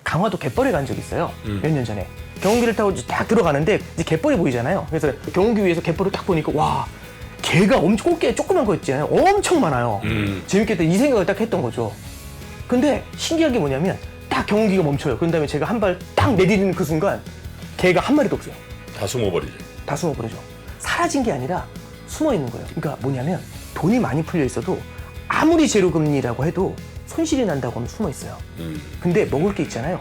강화도 갯벌에 간 적이 있어요. 몇 년 전에. 경운기를 타고 딱 들어가는데 이제 갯벌이 보이잖아요. 그래서 경운기 위에서 갯벌을 딱 보니까 와, 개가 엄청 꽃게 조그만 거 있잖아요. 엄청 많아요. 재밌겠다 이 생각을 딱 했던 거죠. 근데 신기한 게 뭐냐면 딱 경운기가 멈춰요. 그런 다음에 제가 한 발 딱 내디디는 그 순간 개가 한 마리도 없어요. 다 숨어버리죠. 다 숨어버리죠. 사라진 게 아니라 숨어 있는 거예요. 그러니까 뭐냐면 돈이 많이 풀려 있어도 아무리 제로금리라고 해도 손실이 난다고 하면 숨어 있어요. 근데 먹을 게 있잖아요.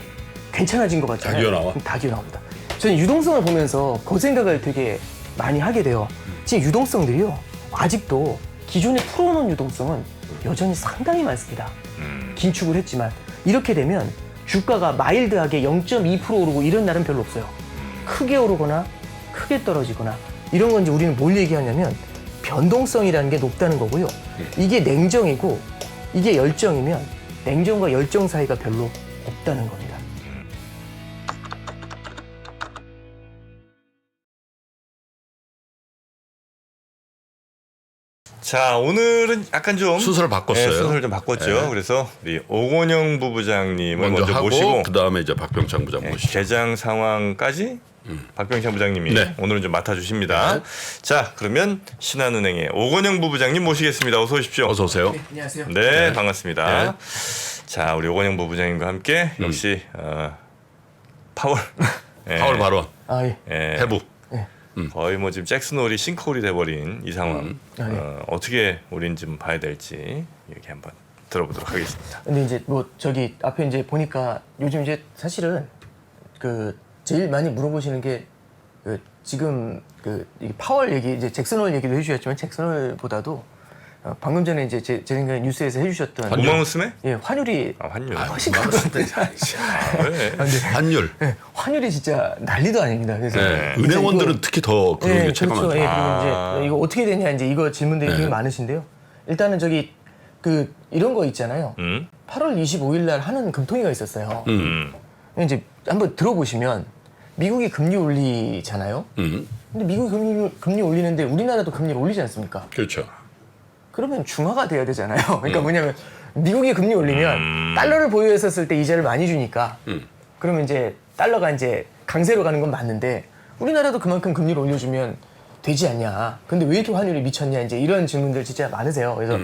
괜찮아진 것 같잖아요. 다 기어나와? 다 기어나옵니다. 저는 유동성을 보면서 그 생각을 되게 많이 하게 돼요. 지금 유동성들이요. 아직도 기존에 풀어놓은 유동성은 여전히 상당히 많습니다. 긴축을 했지만 이렇게 되면 주가가 마일드하게 0.2% 오르고 이런 날은 별로 없어요. 크게 오르거나 크게 떨어지거나 이런 건 이제 우리는 뭘 얘기하냐면 변동성이라는 게 높다는 거고요. 이게 냉정이고 이게 열정이면 냉정과 열정 사이가 별로 없다는 겁니다. 자, 오늘은 약간 좀 순서를 바꿨어요. 네, 순서를 좀 바꿨죠. 네. 그래서 우리 오건영 부부장님을 먼저 하고 모시고 그 다음에 이제 박병창 부장 모시죠. 개장 상황까지 박병창 부장님이 네. 오늘은 좀 맡아주십니다. 네. 자, 그러면 신한은행의 오건영 부부장님 모시겠습니다. 어서 오십시오. 어서 오세요. 안녕하세요. 네, 반갑습니다. 네. 자, 우리 오건영 부부장님과 함께 역시 파월 파월 발언, 아, 예. 해부. 거의 뭐 지금 잭슨 홀이 싱크홀이 돼버린 이 상황 아, 예. 어떻게 우린 좀 봐야 될지 이렇게 한번 들어보도록 하겠습니다. 근데 이제 뭐 저기 앞에 이제 보니까 요즘 이제 사실은 그 제일 많이 물어보시는 게 그 지금 그 이 파월 얘기 이제 잭슨홀 얘기도 해주셨지만 잭슨홀보다도 방금 전에 이제 제 생각에 뉴스에서 해주셨던 오마우스메? 예 환율이 환율. 훨씬 큰 것 같아요. 왜? 환율. 네, 환율이 진짜 난리도 아닙니다. 그래서 네. 진짜 은행원들은 이거- 특히 더 그런 게 체감하죠. 그렇죠. 예, 그리고 이제 이거 어떻게 되냐 이제 이거 질문들이 되게 네. 많으신데요. 일단은 저기 그 이런 거 있잖아요. 8월 25일 날 하는 금통위가 있었어요. 이제 한번 들어보시면 미국이 금리 올리잖아요. 근데 미국이 금리 올리는데 우리나라도 금리를 올리지 않습니까? 그렇죠. 그러면 중화가 돼야 되잖아요. 그러니까 뭐냐면 미국이 금리 올리면 달러를 보유했었을 때 이자를 많이 주니까 그러면 이제 달러가 이제 강세로 가는 건 맞는데 우리나라도 그만큼 금리를 올려주면 되지 않냐. 근데 왜 이렇게 환율이 미쳤냐. 이제 이런 질문들 진짜 많으세요. 그래서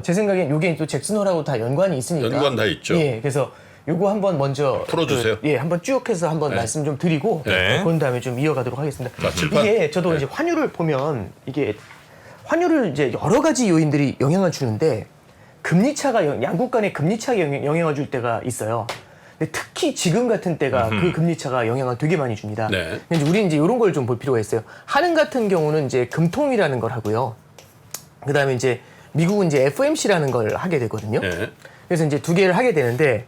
제 생각엔 이게 또 잭슨홀하고 다 연관이 있으니까. 연관 다 있죠. 예, 그래서 요거 한번 먼저 풀어주세요. 예, 한번 쭉 해서 한번 말씀 좀 드리고 네. 그런 다음에 좀 이어가도록 하겠습니다. 자, 칠판. 이게 저도 이제 환율을 보면 이게 환율을 이제 여러 가지 요인들이 영향을 주는데 금리 차가 양국 간의 금리 차가 영향을 줄 때가 있어요. 근데 특히 지금 같은 때가 그 금리 차가 영향을 되게 많이 줍니다. 네. 근데 이제 우리는 이제 이런 걸 좀 볼 필요가 있어요. 한은 같은 경우는 이제 금통이라는 걸 하고요. 그다음에 이제 미국은 이제 FOMC라는 걸 하게 되거든요. 네. 그래서 이제 두 개를 하게 되는데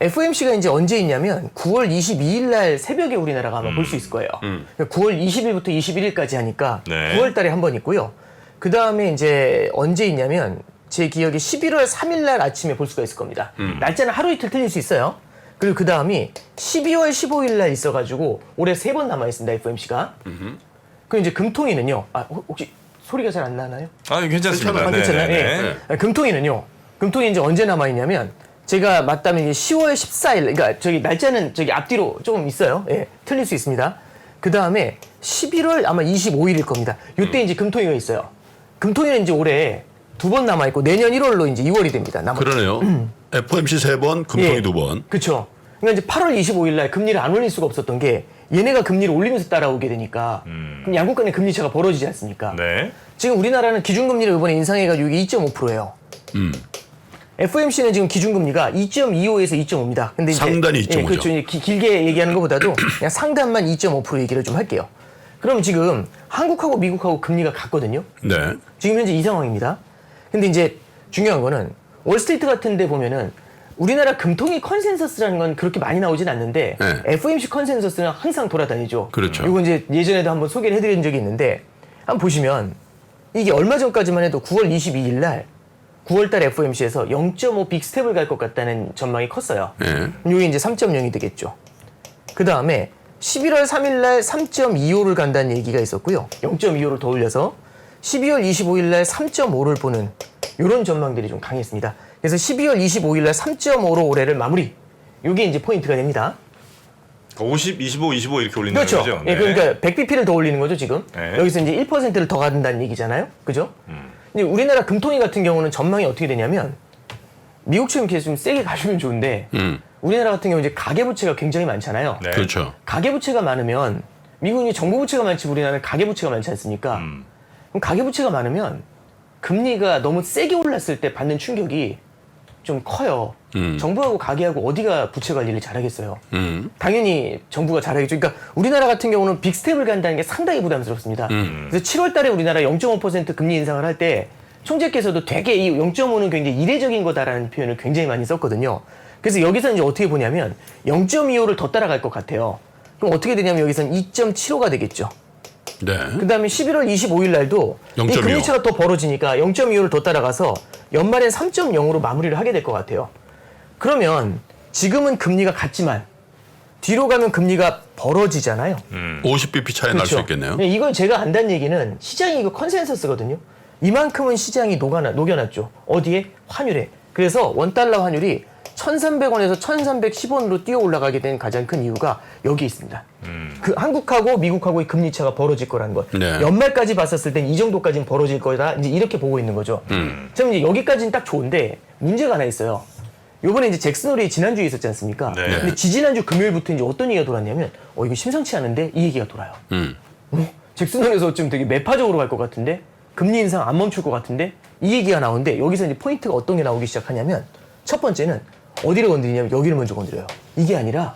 FOMC가 이제 언제 있냐면 9월 22일 날 새벽에 우리나라가 아마 볼 수 있을 거예요. 그러니까 9월 20일부터 21일까지 하니까 네. 9월 달에 한 번 있고요. 그 다음에 이제 언제 있냐면 제 기억에 11월 3일 날 아침에 볼 수가 있을 겁니다. 날짜는 하루 이틀 틀릴 수 있어요. 그리고 그 다음이 12월 15일 날 있어가지고 올해 3번 남아 있습니다. FOMC가. 그럼 이제 금통위는요. 아, 혹시 소리가 잘 안 나나요? 아, 괜찮습니다. 아, 괜찮아요. 네, 예. 네. 아, 금통위는요. 금통위 이제 언제 남아 있냐면 제가 맞다면 이제 10월 14일, 그러니까 저기 날짜는 저기 앞뒤로 조금 있어요. 예, 틀릴 수 있습니다. 그 다음에 11월 아마 25일일 겁니다. 이때 이제 금통위가 있어요. 금통위는 이제 올해 2번 남아 있고 내년 1월로 이제 2월이 됩니다. 그러네요. FOMC 3번, 금통위 2번. 그렇죠. 그러니까 이제 8월 25일 날 금리를 안 올릴 수가 없었던 게 얘네가 금리를 올리면서 따라오게 되니까 그럼 양국 간의 금리 차가 벌어지지 않습니까? 네. 지금 우리나라는 기준금리를 이번에 인상해가지고 이게 2.5%예요. FOMC는 지금 기준금리가 2.25에서 2.5입니다. 근데 이제 상단이 2.5 죠. 예, 그렇죠. 이제 길게 얘기하는 것보다도 그냥 상단만 2.5% 얘기를 좀 할게요. 그럼 지금 한국하고 미국하고 금리가 같거든요. 네. 지금 현재 이 상황입니다. 근데 이제 중요한 거는 월스트리트 같은 데 보면은 우리나라 금통위 컨센서스라는 건 그렇게 많이 나오진 않는데 네. FOMC 컨센서스는 항상 돌아다니죠. 그렇죠. 이거 이제 예전에도 한번 소개를 해드린 적이 있는데 한번 보시면 이게 얼마 전까지만 해도 9월 22일 날 9월 달 FOMC에서 0.5 빅스텝을 갈 것 같다는 전망이 컸어요. 네. 이게 이제 3.0이 되겠죠. 그 다음에 11월 3일 날 3.25를 간다는 얘기가 있었고요. 0.25를 더 올려서 12월 25일 날 3.5를 보는 이런 전망들이 좀 강했습니다. 그래서 12월 25일 날 3.5로 올해를 마무리. 이게 이제 포인트가 됩니다. 50, 25, 25 이렇게 올린다는 그렇죠. 거죠? 예, 그러니까 100bp를 더 올리는 거죠, 지금. 네. 여기서 이제 1%를 더 가든다는 얘기잖아요. 그죠? 근데 우리나라 금통위 같은 경우는 전망이 어떻게 되냐면 미국처럼 이렇게 좀 세게 가주면 좋은데 우리나라 같은 경우 이제 가계부채가 굉장히 많잖아요. 네. 그렇죠. 가계부채가 많으면 미국은 정부부채가 많지 우리나라는 가계부채가 많지 않습니까? 그럼 가계부채가 많으면 금리가 너무 세게 올랐을 때 받는 충격이 좀 커요. 정부하고 가계하고 어디가 부채 관리를 잘하겠어요. 당연히 정부가 잘하겠죠. 그러니까 우리나라 같은 경우는 빅스텝을 간다는 게 상당히 부담스럽습니다. 그래서 7월 달에 우리나라 0.5% 금리 인상을 할 때 총재께서도 되게 이 0.5는 굉장히 이례적인 거다라는 표현을 굉장히 많이 썼거든요. 그래서 여기서 이제 어떻게 보냐면 0.25를 더 따라갈 것 같아요. 그럼 어떻게 되냐면 여기서는 2.75가 되겠죠. 네. 그 다음에 11월 25일 날도 이 0.25. 금리차가 더 벌어지니까 0.25를 더 따라가서 연말엔 3.0으로 마무리를 하게 될 것 같아요. 그러면 지금은 금리가 같지만 뒤로 가면 금리가 벌어지잖아요. 50bp 차이 날 수 있겠네요. 네, 이건 제가 안다는 얘기는 시장이 이거 컨센서스거든요. 이만큼은 시장이 녹여놨죠. 어디에? 환율에. 그래서 원달러 환율이 1,300원에서 1,310원으로 뛰어 올라가게 된 가장 큰 이유가 여기 있습니다. 그 한국하고 미국하고의 금리 차가 벌어질 거라는 것. 네. 연말까지 봤었을 땐 이 정도까지는 벌어질 거다. 이제 이렇게 보고 있는 거죠. 그럼 이제 여기까지는 딱 좋은데 문제가 하나 있어요. 요번에 이제 잭슨 홀이 지난주에 있었지 않습니까? 네. 근데 지지난주 금요일부터 이제 어떤 얘기가 돌았냐면 이거 심상치 않은데 이 얘기가 돌아요. 잭슨 홀에서 좀 되게 매파적으로 갈 것 같은데 금리 인상 안 멈출 것 같은데 이 얘기가 나오는데 여기서 이제 포인트가 어떤 게 나오기 시작하냐면 첫 번째는 어디를 건드리냐면 여기를 먼저 건드려요. 이게 아니라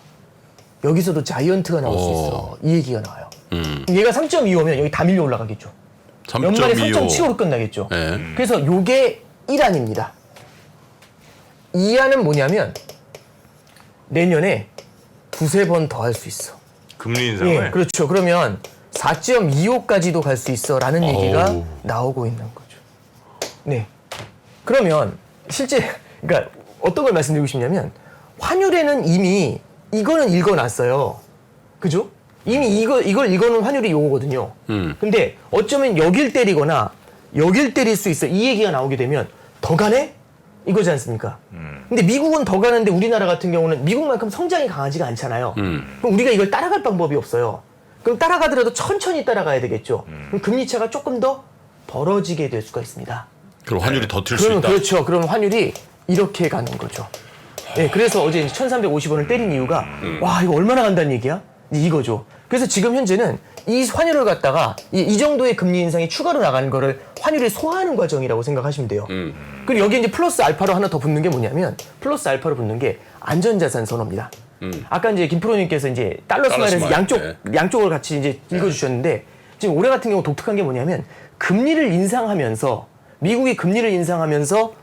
여기서도 자이언트가 나올 수 있어. 이 얘기가 나와요. 얘가 3.25면 여기 다 밀려 올라가겠죠. 연말에 3.75로 끝나겠죠. 네. 그래서 요게 1안입니다. 2안은 뭐냐면 내년에 두세 번 더 할 수 있어. 금리 인상을. 예, 그렇죠. 그러면 4.25까지도 갈 수 있어라는 얘기가 어우. 나오고 있는 거죠. 네. 그러면 실제 그러니까 어떤 걸 말씀드리고 싶냐면 환율에는 이미 이거는 읽어놨어요. 그죠? 이미 이걸 읽어놓은 환율이 요거거든요. 근데 어쩌면 여길 때리거나 여길 때릴 수 있어. 이 얘기가 나오게 되면 더 가네? 이거지 않습니까? 근데 미국은 더 가는데 우리나라 같은 경우는 미국만큼 성장이 강하지가 않잖아요. 그럼 우리가 이걸 따라갈 방법이 없어요. 그럼 따라가더라도 천천히 따라가야 되겠죠. 그럼 금리차가 조금 더 벌어지게 될 수가 있습니다. 그럼 환율이 더 튈 수 그러면 있다. 그렇죠. 그럼 환율이 이렇게 가는 거죠. 네, 그래서 어제 1,350원을 때린 이유가 와 이거 얼마나 간다는 얘기야? 이거죠. 그래서 지금 현재는 이 환율을 갖다가 이 정도의 금리 인상이 추가로 나가는 거를 환율이 소화하는 과정이라고 생각하시면 돼요. 그리고 여기 이제 플러스 알파로 하나 더 붙는 게 뭐냐면 플러스 알파로 붙는 게 안전자산 선호입니다. 아까 이제 김프로님께서 이제 달러 스마일에서 스마일. 양쪽을 같이 이제 읽어주셨는데 지금 올해 같은 경우 독특한 게 뭐냐면 금리를 인상하면서 미국이 금리를 인상하면서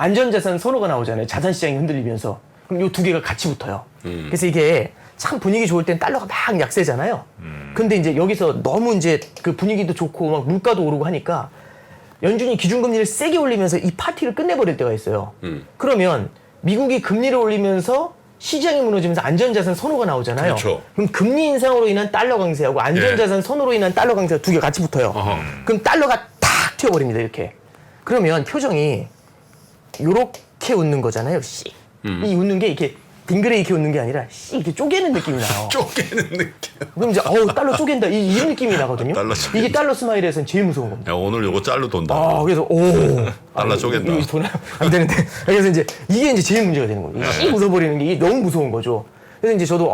안전자산 선호가 나오잖아요. 자산 시장이 흔들리면서. 그럼 이 두 개가 같이 붙어요. 그래서 이게 참 분위기 좋을 땐 달러가 막 약세잖아요. 근데 이제 여기서 너무 이제 그 분위기도 좋고 막 물가도 오르고 하니까 연준이 기준금리를 세게 올리면서 이 파티를 끝내버릴 때가 있어요. 그러면 미국이 금리를 올리면서 시장이 무너지면서 안전자산 선호가 나오잖아요. 그렇죠. 그럼 금리 인상으로 인한 달러 강세하고 안전자산 선호로 인한 달러 강세가 두 개 같이 붙어요. 그럼 달러가 탁 튀어버립니다. 이렇게. 그러면 표정이 요렇게 웃는 거잖아요. 씨. 이 웃는 게 이렇게 빙그레 이렇게 웃는 게 아니라 씨 이렇게 쪼개는 느낌이 나요. 쪼개는 느낌. 그럼 이제 달러 쪼갠다 이 느낌이 나거든요. 달러 쪼갠다. 이게 달러 스마일에서는 제일 무서운 겁니다. 야, 오늘 요거 짤로 돈다. 그래서 달러 쪼갠다. 이거 돈 안 되는데. 그래서 이제 이게 이제 제일 문제가 되는 거예요. 씨 웃어버리는 게 이게 너무 무서운 거죠. 그래서 이제 저도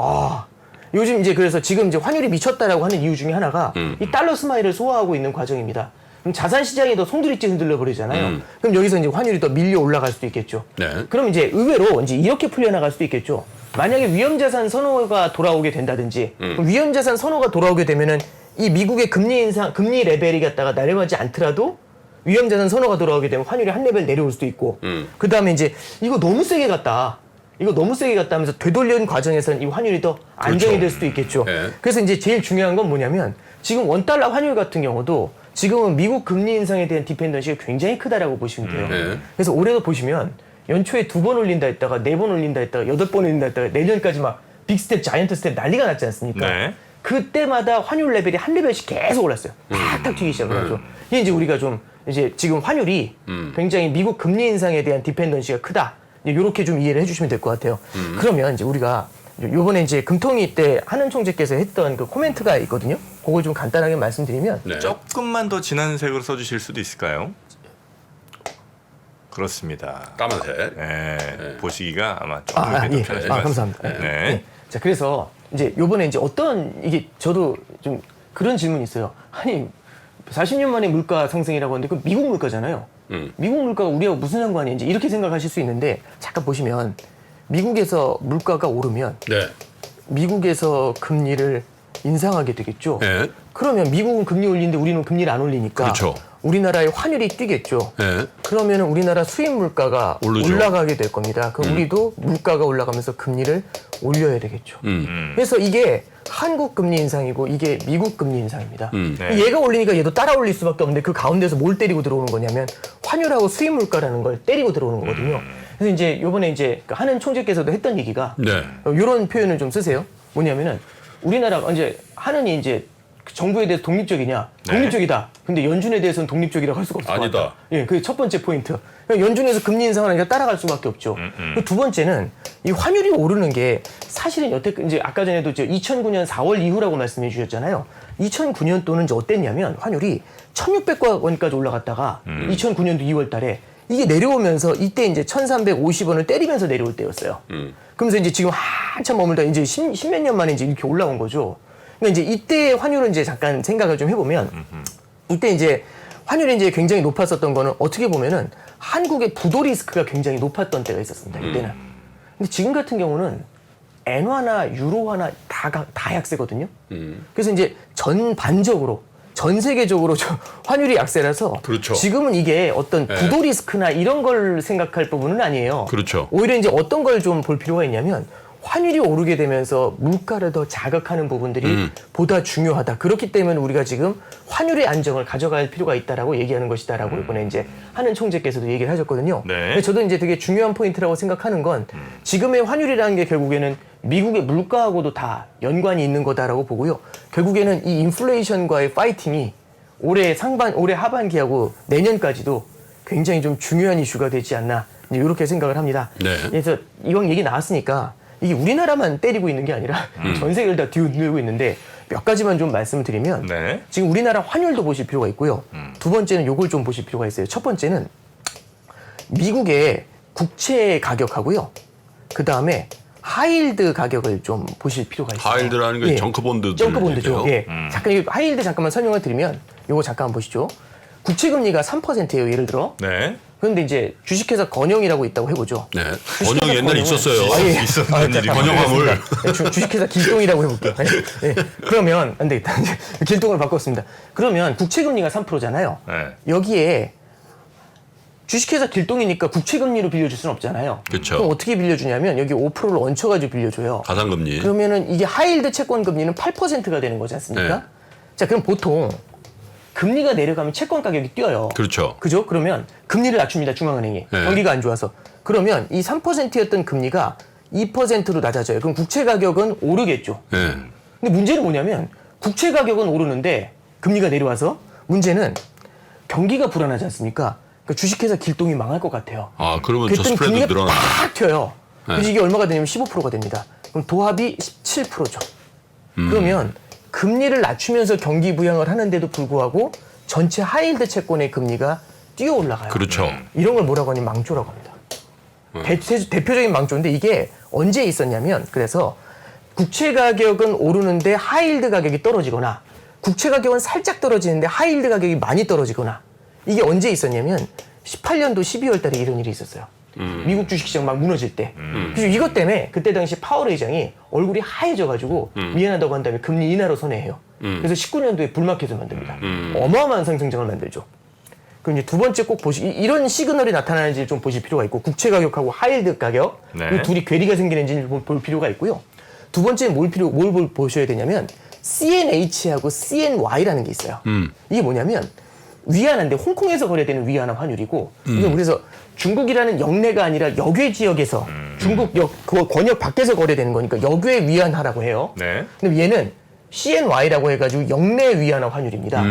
요즘 이제 그래서 지금 이제 환율이 미쳤다라고 하는 이유 중에 하나가 이 달러 스마일을 소화하고 있는 과정입니다. 그럼 자산 시장이 더 송두리째 흔들려 버리잖아요. 그럼 여기서 이제 환율이 더 밀려 올라갈 수도 있겠죠. 네. 그럼 이제 의외로 이제 이렇게 풀려나갈 수도 있겠죠. 만약에 위험자산 선호가 돌아오게 된다든지 그럼 위험자산 선호가 돌아오게 되면은 이 미국의 금리 인상, 금리 레벨이 갖다가 내려가지 않더라도 위험자산 선호가 돌아오게 되면 환율이 한 레벨 내려올 수도 있고 그 다음에 이제 이거 너무 세게 갔다. 이거 너무 세게 갔다 하면서 되돌리는 과정에서는 이 환율이 더 안정이 될 수도 있겠죠. 네. 그래서 이제 제일 중요한 건 뭐냐면 지금 원달러 환율 같은 경우도 지금은 미국 금리 인상에 대한 디펜던시가 굉장히 크다라고 보시면 돼요. 네. 그래서 올해도 보시면 연초에 2번 올린다 했다가 4번 올린다 했다가 8번 올린다 했다가 내년까지 막 빅스텝, 자이언트 스텝 난리가 났지 않습니까? 네. 그때마다 환율 레벨이 한 레벨씩 계속 올랐어요. 탁탁 튀기 시작을 하죠. 이게 이제 우리가 좀 이제 지금 환율이 굉장히 미국 금리 인상에 대한 디펜던시가 크다. 이렇게 좀 이해를 해주시면 될 것 같아요. 그러면 이제 우리가 요번에 이제 금통위 때 한은 총재께서 했던 그 코멘트가 있거든요. 그걸 좀 간단하게 말씀드리면 네. 조금만 더 진한 색으로 써주실 수도 있을까요? 그렇습니다. 까만색. 네, 보시기가 아마 조금 더 예. 편하실 것 감사합니다. 같습니다. 네. 자, 그래서 이제 요번에 이제 어떤 이게 저도 좀 그런 질문이 있어요. 아니 40년 만에 물가 상승이라고 하는데 그 미국 물가잖아요. 미국 물가가 우리하고 무슨 상관이 이제 이렇게 생각하실 수 있는데 잠깐 보시면 미국에서 물가가 오르면 네. 미국에서 금리를 인상하게 되겠죠. 네. 그러면 미국은 금리 올리는데 우리는 금리를 안 올리니까 그렇죠. 우리나라의 환율이 뛰겠죠. 네. 그러면 우리나라 수입 물가가 오르죠. 올라가게 될 겁니다. 그럼 우리도 물가가 올라가면서 금리를 올려야 되겠죠. 그래서 이게 한국 금리 인상이고 이게 미국 금리 인상입니다. 네. 얘가 올리니까 얘도 따라 올릴 수밖에 없는데 그 가운데서 뭘 때리고 들어오는 거냐면 환율하고 수입 물가라는 걸 때리고 들어오는 거거든요. 그래서 이제 요번에 이제 한은 총재께서도 했던 얘기가 네. 이런 표현을 좀 쓰세요. 뭐냐면은 우리나라가 이제 한은이 이제 정부에 대해서 독립적이냐? 독립적이다. 근데 연준에 대해서는 독립적이라고 할 수가 없을 것 아니다. 같다. 예, 그게 첫 번째 포인트. 연준에서 금리 인상을 하니까 따라갈 수밖에 없죠. 그리고 두 번째는 이 환율이 오르는 게 사실은 여태 이제 아까 전에도 이제 2009년 4월 이후라고 말씀해 주셨잖아요. 2009년도는 이제 어땠냐면 환율이 1,600원까지 올라갔다가 2009년도 2월 달에 이게 내려오면서 이때 이제 1,350원을 때리면서 내려올 때였어요. 그러면서 이제 지금 한참 머물다 이제 십몇 년 만에 이제 이렇게 올라온 거죠. 그러니까 이제 이때 환율은 이제 잠깐 생각을 좀 해보면 이때 이제 환율이 이제 굉장히 높았었던 거는 어떻게 보면은 한국의 부도 리스크가 굉장히 높았던 때가 있었습니다. 이때는. 근데 지금 같은 경우는 엔화나 유로화나 다 약세거든요. 그래서 이제 전반적으로 전 세계적으로 환율이 약세라서 그렇죠. 지금은 이게 어떤 부도 리스크나 이런 걸 생각할 부분은 아니에요. 그렇죠. 오히려 이제 어떤 걸 좀 볼 필요가 있냐면 환율이 오르게 되면서 물가를 더 자극하는 부분들이 보다 중요하다. 그렇기 때문에 우리가 지금 환율의 안정을 가져갈 필요가 있다라고 얘기하는 것이다라고 이번에 이제 한은 총재께서도 얘기를 하셨거든요. 네. 근데 저도 이제 되게 중요한 포인트라고 생각하는 건 지금의 환율이라는 게 결국에는 미국의 물가하고도 다 연관이 있는 거다라고 보고요. 결국에는 이 인플레이션과의 파이팅이 올해 하반기하고 내년까지도 굉장히 좀 중요한 이슈가 되지 않나 이렇게 생각을 합니다. 네. 그래서 이왕 얘기 나왔으니까 이게 우리나라만 때리고 있는 게 아니라 전 세계를 다 뒤흔들고 있는데 몇 가지만 좀 말씀을 드리면 네. 지금 우리나라 환율도 보실 필요가 있고요. 두 번째는 요걸 좀 보실 필요가 있어요. 첫 번째는 미국의 국채 가격하고요. 그 다음에 하이힐드 가격을 좀 보실 필요가 있어요. 하이힐드라는 게 정크본드. 정크본드죠. 예. 잠깐 이 하이힐드 잠깐만 설명을 드리면 요거 잠깐 보시죠. 국채 금리가 3%예요. 예를 들어. 네. 그런데 이제 주식회사 건영이라고 있다고 해보죠. 네. 번영 옛날에 있었어요. 있었던 일이 번영화물. 네, 주식회사 길동이라고 해볼게요. 네, 그러면 안 되겠다. 길동을 바꿨습니다. 그러면 국채금리가 3%잖아요. 네. 여기에 주식회사 길동이니까 국채금리로 빌려줄 수는 없잖아요. 그쵸. 그럼 어떻게 빌려주냐면 여기 5%를 얹혀가지고 빌려줘요. 가상금리. 그러면은 이게 하이힐드 채권 금리는 8%가 되는 거지 않습니까? 네. 자, 그럼 보통 금리가 내려가면 채권 가격이 뛰어요. 그렇죠. 그죠? 그러면 금리를 낮춥니다. 중앙은행이. 네. 경기가 안 좋아서. 그러면 이 3%였던 금리가 2%로 낮아져요. 그럼 국채 가격은 오르겠죠. 네. 근데 문제는 뭐냐면 국채 가격은 오르는데 금리가 내려와서 문제는 경기가 불안하지 않습니까? 그러니까 주식회사 길동이 망할 것 같아요. 아, 그러면 저 그랬더니 스프레드 금리가 늘어나. 팍 튀어요. 그래서 네. 이게 얼마가 되냐면 15%가 됩니다. 그럼 도합이 17%죠. 그러면 금리를 낮추면서 경기 부양을 하는데도 불구하고 전체 하이힐드 채권의 금리가 뛰어 올라가요. 그렇죠. 이런 걸 뭐라고 하니 망조라고 합니다. 대표적인 망조인데 이게 언제 있었냐면 그래서 국채 가격은 오르는데 하이힐드 가격이 떨어지거나 국채 가격은 살짝 떨어지는데 하이힐드 가격이 많이 떨어지거나 이게 언제 있었냐면 18년도 12월 달에 이런 일이 있었어요. 미국 주식시장 막 무너질 때. 그래서 이것 때문에 그때 당시 파월 의장이 얼굴이 하얘져가지고 미안하다고 한 다음에 금리 인하로 선회해요. 그래서 19년도에 불마켓을 만듭니다. 어마어마한 상승장을 만들죠. 그럼 이제 두 번째 꼭 이런 시그널이 나타나는지 좀 보실 필요가 있고 국채 가격하고 하이힐드 가격 네. 이 둘이 괴리가 생기는지 볼 필요가 있고요. 두 번째는 뭘 보셔야 되냐면 CNH하고 CNY라는 게 있어요. 이게 뭐냐면 위안화인데 홍콩에서 거래되는 위안화 환율이고 이건 그래서 중국이라는 역내가 아니라 역외 지역에서 중국 그 권역 밖에서 거래되는 거니까 역외 위안화라고 해요. 네. 근데 얘는 CNY라고 해가지고 역내 위안화 환율입니다.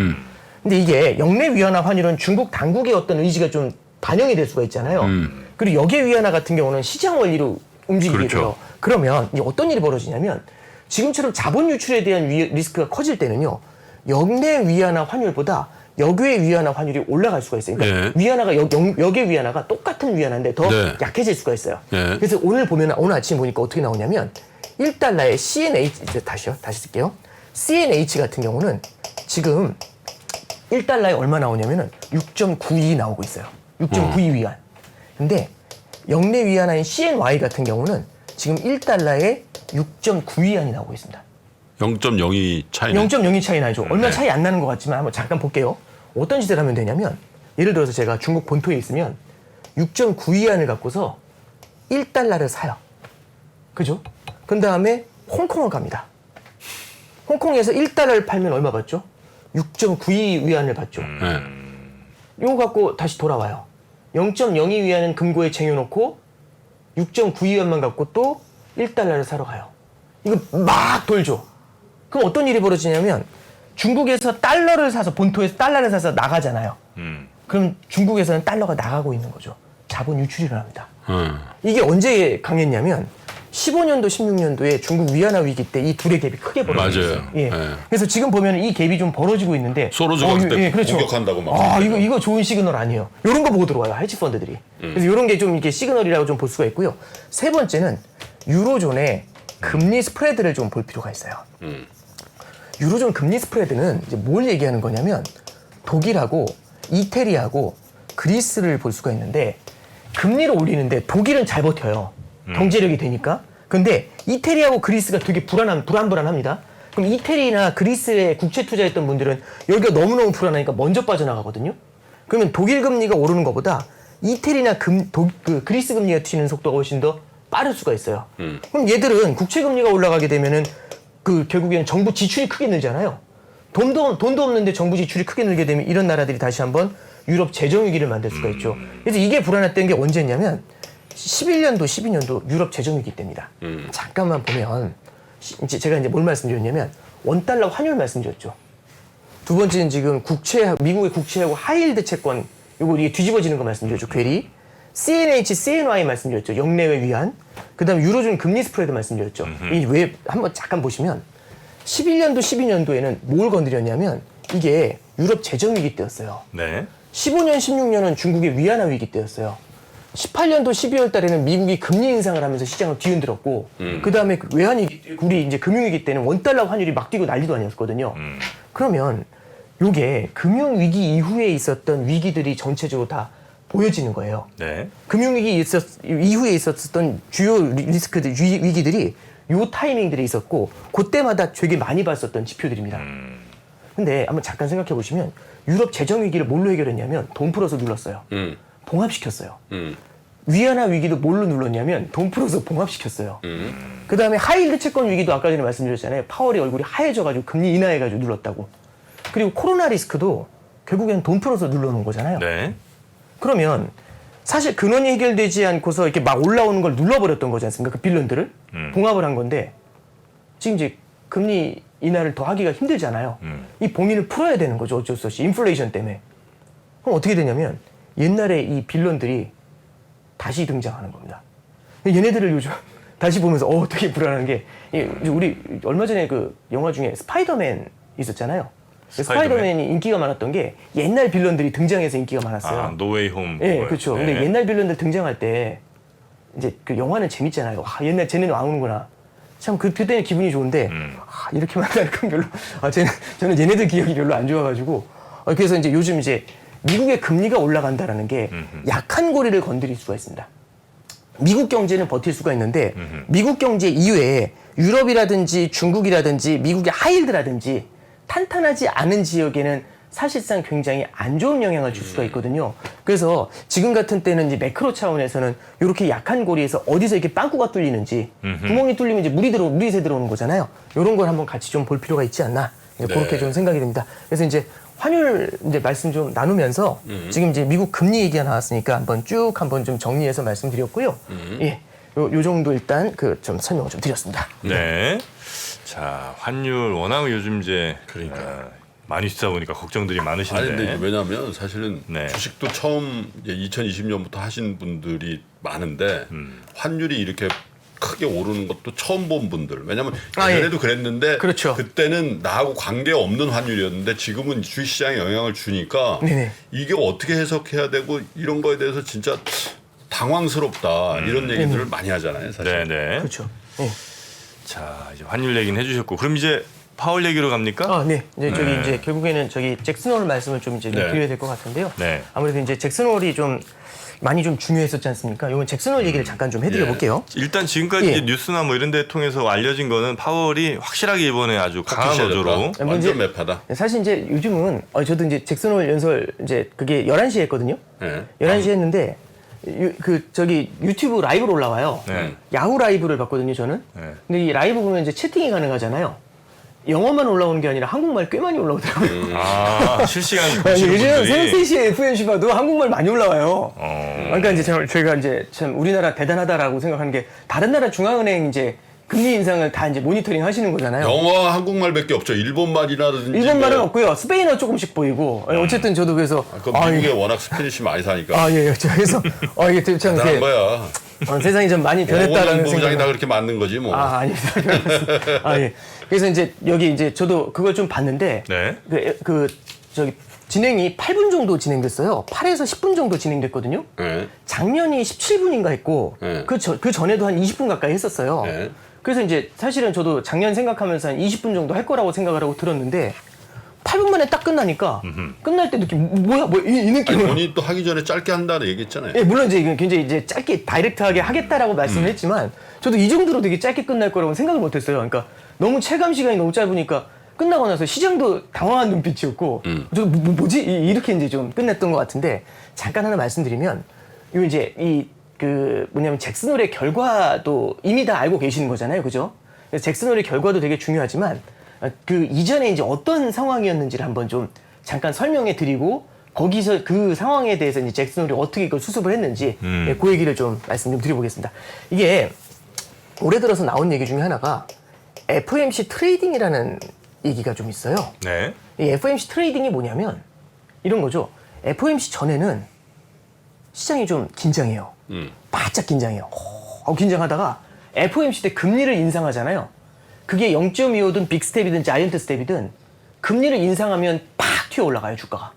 근데 이게 역내 위안화 환율은 중국 당국의 어떤 의지가 좀 반영이 될 수가 있잖아요. 그리고 역의 위안화 같은 경우는 시장 원리로 움직이게 그렇죠. 돼요. 그러면 이제 어떤 일이 벌어지냐면 지금처럼 자본 유출에 대한 리스크가 커질 때는요. 역내 위안화 환율보다 역외 위안화 환율이 올라갈 수가 있어요. 그러니까 네. 위안화가 역의 위안화가 똑같은 위안화인데 더 네. 약해질 수가 있어요. 네. 그래서 오늘 아침 보니까 어떻게 나오냐면 1달러에 CNH 다시 쓸게요. CNH 같은 경우는 지금 1달러에 얼마 나오냐면은 6.92 나오고 있어요. 6.92 위안. 근데 역내 위안화인 CNY 같은 경우는 지금 1달러에 6.9 위안이 나오고 있습니다. 0.02 차이네. 0.02 차이 나죠. 얼마 네. 차이 안 나는 것 같지만 한번 잠깐 볼게요. 어떤 짓을 하면 되냐면 예를 들어서 제가 중국 본토에 있으면 6.9 위안을 갖고서 1달러를 사요. 그죠? 그 다음에 홍콩을 갑니다. 홍콩에서 1달러를 팔면 얼마 받죠? 6.92 위안을 받죠. 네. 이거 갖고 다시 돌아와요. 0.02 위안은 금고에 쟁여놓고 6.9 위안만 갖고 또 1달러를 사러 가요. 이거 막 돌죠. 그럼 어떤 일이 벌어지냐면 중국에서 달러를 사서 본토에서 달러를 사서 나가잖아요. 그럼 중국에서는 달러가 나가고 있는 거죠. 자본 유출이 일어납니다. 이게 언제 강했냐면 15년도, 16년도에 중국 위안화 위기 때 이 둘의 갭이 크게 벌어졌어요. 맞아요. 예. 네. 그래서 지금 보면 이 갭이 좀 벌어지고 있는데 소로즈가 그때 그렇죠. 공격한다고 막. 아, 이거 좋은 시그널 아니에요. 이런 거 보고 들어와요. 헤지 펀드들이. 그래서 이런 게 좀 이게 시그널이라고 좀 볼 수가 있고요. 세 번째는 유로존의 금리 스프레드를 좀 볼 필요가 있어요. 유로존 금리 스프레드는 이제 뭘 얘기하는 거냐면 독일하고 이태리하고 그리스를 볼 수가 있는데 금리를 올리는데 독일은 잘 버텨요. 경제력이 되니까. 근데 이태리하고 그리스가 되게 불안합니다. 그럼 이태리나 그리스에 국채 투자했던 분들은 여기가 너무너무 불안하니까 먼저 빠져나가거든요. 그러면 독일 금리가 오르는 것보다 이태리나 그리스 금리가 튀는 속도가 훨씬 더 빠를 수가 있어요. 그럼 얘들은 국채 금리가 올라가게 되면은 결국에는 정부 지출이 크게 늘잖아요. 돈도 없는데 정부 지출이 크게 늘게 되면 이런 나라들이 다시 한번 유럽 재정 위기를 만들 수가 있죠. 그래서 이게 불안했던 게 언제냐면 11년도, 12년도 유럽 재정 위기 때입니다. 잠깐만 보면 이제 제가 이제 뭘 말씀드렸냐면 원달러 환율 말씀드렸죠. 두 번째는 지금 미국의 국채하고 하이힐드 채권 요거 이게 뒤집어지는 거 말씀드렸죠. 괴리. CNH, CNY 말씀드렸죠. 역내외 위안. 그다음에 유로존 금리 스프레드 말씀드렸죠. 이 왜 한번 잠깐 보시면 11년도, 12년도에는 뭘 건드렸냐면 이게 유럽 재정 위기 때였어요. 네. 15년, 16년은 중국의 위안화 위기 때였어요. 18년도 12월 달에는 미국이 금리 인상을 하면서 시장을 뒤흔들었고, 그 다음에 외환위기, 우리 이제 금융위기 때는 원달러 환율이 막 뛰고 난리도 아니었거든요. 그러면 요게 금융위기 이후에 있었던 위기들이 전체적으로 다 보여지는 거예요. 네. 금융위기 이후에 있었던 주요 리스크들, 위기들이 요 타이밍들이 있었고, 그때마다 되게 많이 봤었던 지표들입니다. 근데 한번 잠깐 생각해 보시면 유럽 재정 위기를 뭘로 해결했냐면 돈 풀어서 눌렀어요. 봉합시켰어요. 위안화 위기도 뭘로 눌렀냐면 돈 풀어서 봉합시켰어요. 그 다음에 하이힐드 채권 위기도 아까 전에 말씀드렸잖아요. 파월이 얼굴이 하얘져가지고 금리 인하해가지고 눌렀다고. 그리고 코로나 리스크도 결국에는 돈 풀어서 눌러놓은 거잖아요. 네. 그러면 사실 근원이 해결되지 않고서 이렇게 막 올라오는 걸 눌러버렸던 거지 않습니까? 그 빌런들을 봉합을 한 건데 지금 이제 금리 인하를 더 하기가 힘들잖아요. 이 봉인을 풀어야 되는 거죠. 어쩔 수 없이 인플레이션 때문에. 그럼 어떻게 되냐면 옛날에 이 빌런들이 다시 등장하는 겁니다. 얘네들을 요즘 다시 보면서 되게 불안한 게 우리 얼마 전에 그 영화 중에 스파이더맨 있었잖아요. 스파이더맨이 인기가 많았던 게 옛날 빌런들이 등장해서 인기가 많았어요. 아, 노웨이 홈. 예, 그렇죠. 네. 근데 옛날 빌런들 등장할 때 이제 그 영화는 재밌잖아요. 와, 옛날 쟤네는 나오는구나. 참 그때는 기분이 좋은데 이렇게 만나는 건 별로. 저는 얘네들 기억이 별로 안 좋아가지고 그래서 이제 요즘 이제 미국의 금리가 올라간다라는 게 약한 고리를 건드릴 수가 있습니다. 미국 경제는 버틸 수가 있는데 미국 경제 이외에 유럽이라든지 중국이라든지 미국의 하이힐드라든지 탄탄하지 않은 지역에는 사실상 굉장히 안 좋은 영향을 줄 수가 있거든요. 그래서 지금 같은 때는 이제 매크로 차원에서는 이렇게 약한 고리에서 어디서 이렇게 빵꾸가 뚫리는지 구멍이 뚫리면 이제 물이 새 들어오는 거잖아요. 이런 걸 한번 같이 좀 볼 필요가 있지 않나 그렇게 좀 생각이 됩니다. 그래서 이제 환율 이제 말씀 좀 나누면서 지금 이제 미국 금리 얘기가 나왔으니까 한번 좀 정리해서 말씀드렸고요. 예, 요 정도 일단 좀 설명을 좀 드렸습니다. 네. 자, 환율 워낙 요즘 이제 많이 쓰다 보니까 걱정들이 아니 많으신데. 근데 왜냐하면 사실은 네. 주식도 처음 2020년부터 하신 분들이 많은데 환율이 이렇게 크게 오르는 것도 처음 본 분들. 왜냐하면 예전에도 그랬는데 그렇죠. 그때는 나하고 관계 없는 환율이었는데 지금은 주식시장에 영향을 주니까 네네. 이게 어떻게 해석해야 되고 이런 거에 대해서 진짜 당황스럽다 이런 얘기들을 많이 하잖아요. 사실. 네네. 그렇죠. 네. 자 이제 환율 얘기는 해주셨고 그럼 이제 파월 얘기로 갑니까? 아, 네. 이제 저기 이제 결국에는 저기 잭슨 홀 말씀을 좀 이제 네. 드려야 될 것 같은데요. 네. 아무래도 이제 잭슨 홀이 좀 많이 좀 중요했었지 않습니까? 이건 잭슨 홀 얘기를 잠깐 좀 해드려 예. 볼게요. 일단 지금까지 예. 이제 뉴스나 뭐 이런 데 통해서 알려진 거는 파월이 확실하게 이번에 아주 강한 어조로 완전 매파다. 사실 이제 요즘은 저도 이제 잭슨 홀 연설 이제 그게 11시에 했거든요. 네. 11시에 했는데 저기 유튜브 라이브로 올라와요. 네. 야후 라이브를 봤거든요, 저는. 네. 근데 이 라이브 보면 이제 채팅이 가능하잖아요. 영어만 올라오는 게 아니라 한국말 꽤 많이 올라오더라고요. 아 실시간 보시는 요즘 분들이 새벽 3시에 FMC 봐도 한국말 많이 올라와요. 그러니까 이제 저희가 이제 참 우리나라 대단하다라고 생각하는 게 다른 나라 중앙은행 이제 금리 인상을 다 이제 모니터링 하시는 거잖아요. 영어와 한국말밖에 없죠. 일본말이라든지. 일본말은 뭐. 없고요. 스페인어 조금씩 보이고. 어쨌든 저도 그래서 그럼 미국에 워낙 스페니시 많이 사니까. 예. 그래서 이게 참 대단한 이렇게 거야. 세상이 좀 많이 변했다라는 부장이 다 생각. 그렇게 만든 거지 뭐. 아닙니다. 예. 그래서 이제 여기 이제 저도 그걸 좀 봤는데 네. 저기 진행이 8분 정도 진행됐어요. 8에서 10분 정도 진행됐거든요. 네. 작년이 17분인가 했고 네. 그 전에도 한 20분 가까이 했었어요. 네. 그래서 이제 사실은 저도 작년 생각하면서 한 20분 정도 할 거라고 생각을 하고 들었는데 8분 만에 딱 끝나니까 끝날 때 느낌 뭐야 이 느낌은 본인이 또 하기 전에 짧게 한다는 얘기했잖아요. 예, 물론 이제 이건 굉장히 이제 짧게 다이렉트하게 하겠다라고 말씀을 했지만 저도 이 정도로 되게 짧게 끝날 거라고 생각을 못 했어요. 그러니까 너무 체감 시간이 너무 짧으니까 끝나고 나서 시장도 당황한 눈빛이었고 저도 뭐지? 이렇게 이제 좀 끝냈던 것 같은데 잠깐 하나 말씀드리면 요 이제 뭐냐면 잭슨 홀의 결과도 이미 다 알고 계시는 거잖아요. 그죠? 그래서 잭슨 홀의 결과도 되게 중요하지만 그 이전에 이제 어떤 상황이었는지를 한번 좀 잠깐 설명해 드리고 거기서 그 상황에 대해서 이제 잭슨 홀이 어떻게 이걸 수습을 했는지 그 얘기를 좀 말씀 좀 드려보겠습니다. 이게 올해 들어서 나온 얘기 중에 하나가 FOMC 트레이딩이라는 얘기가 좀 있어요. 네. 이 FOMC 트레이딩이 뭐냐면 이런 거죠. FOMC 전에는 시장이 좀 긴장해요. 바짝 긴장해요. 긴장하다가 FOMC 때 금리를 인상하잖아요. 그게 0.25든 빅스텝이든 자이언트 스텝이든 금리를 인상하면 팍 튀어 올라가요, 주가가.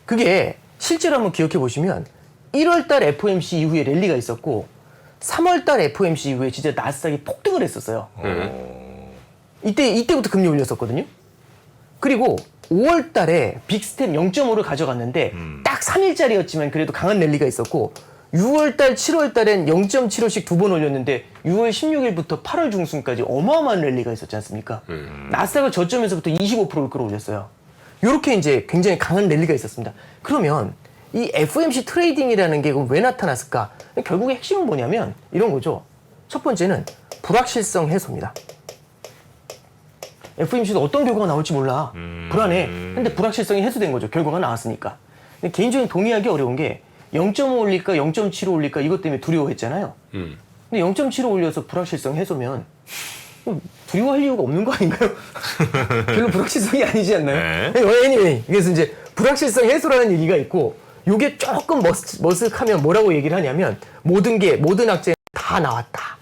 그게 실제로 한번 기억해 보시면 1월달 FOMC 이후에 랠리가 있었고 3월달 FOMC 이후에 진짜 나스닥이 폭등을 했었어요. 이때부터 금리 올렸었거든요. 그리고 5월달에 빅스텝 0.5를 가져갔는데 딱 3일짜리였지만 그래도 강한 랠리가 있었고 6월달, 7월달엔 0.75씩 두 번 올렸는데 6월 16일부터 8월 중순까지 어마어마한 랠리가 있었지 않습니까? 나스닥을 저점에서부터 25%를 끌어올렸어요. 이렇게 이제 굉장히 강한 랠리가 있었습니다. 그러면 이 FOMC 트레이딩이라는 게 왜 나타났을까? 결국에 핵심은 뭐냐면 이런 거죠. 첫 번째는 불확실성 해소입니다. FOMC도 어떤 결과가 나올지 몰라. 불안해. 근데 불확실성이 해소된 거죠. 결과가 나왔으니까. 근데 개인적으로 동의하기 어려운 게 0.5 올릴까 0.75 올릴까 이것 때문에 두려워했잖아요. 근데 0.75 올려서 불확실성 해소면 두려워할 이유가 없는 거 아닌가요? 별로 불확실성이 아니지 않나요? 네. anyway, 그래서 이제 불확실성 해소라는 얘기가 있고 요게 조금 머쓱하면 뭐라고 얘기를 하냐면 모든 악재는 다 나왔다.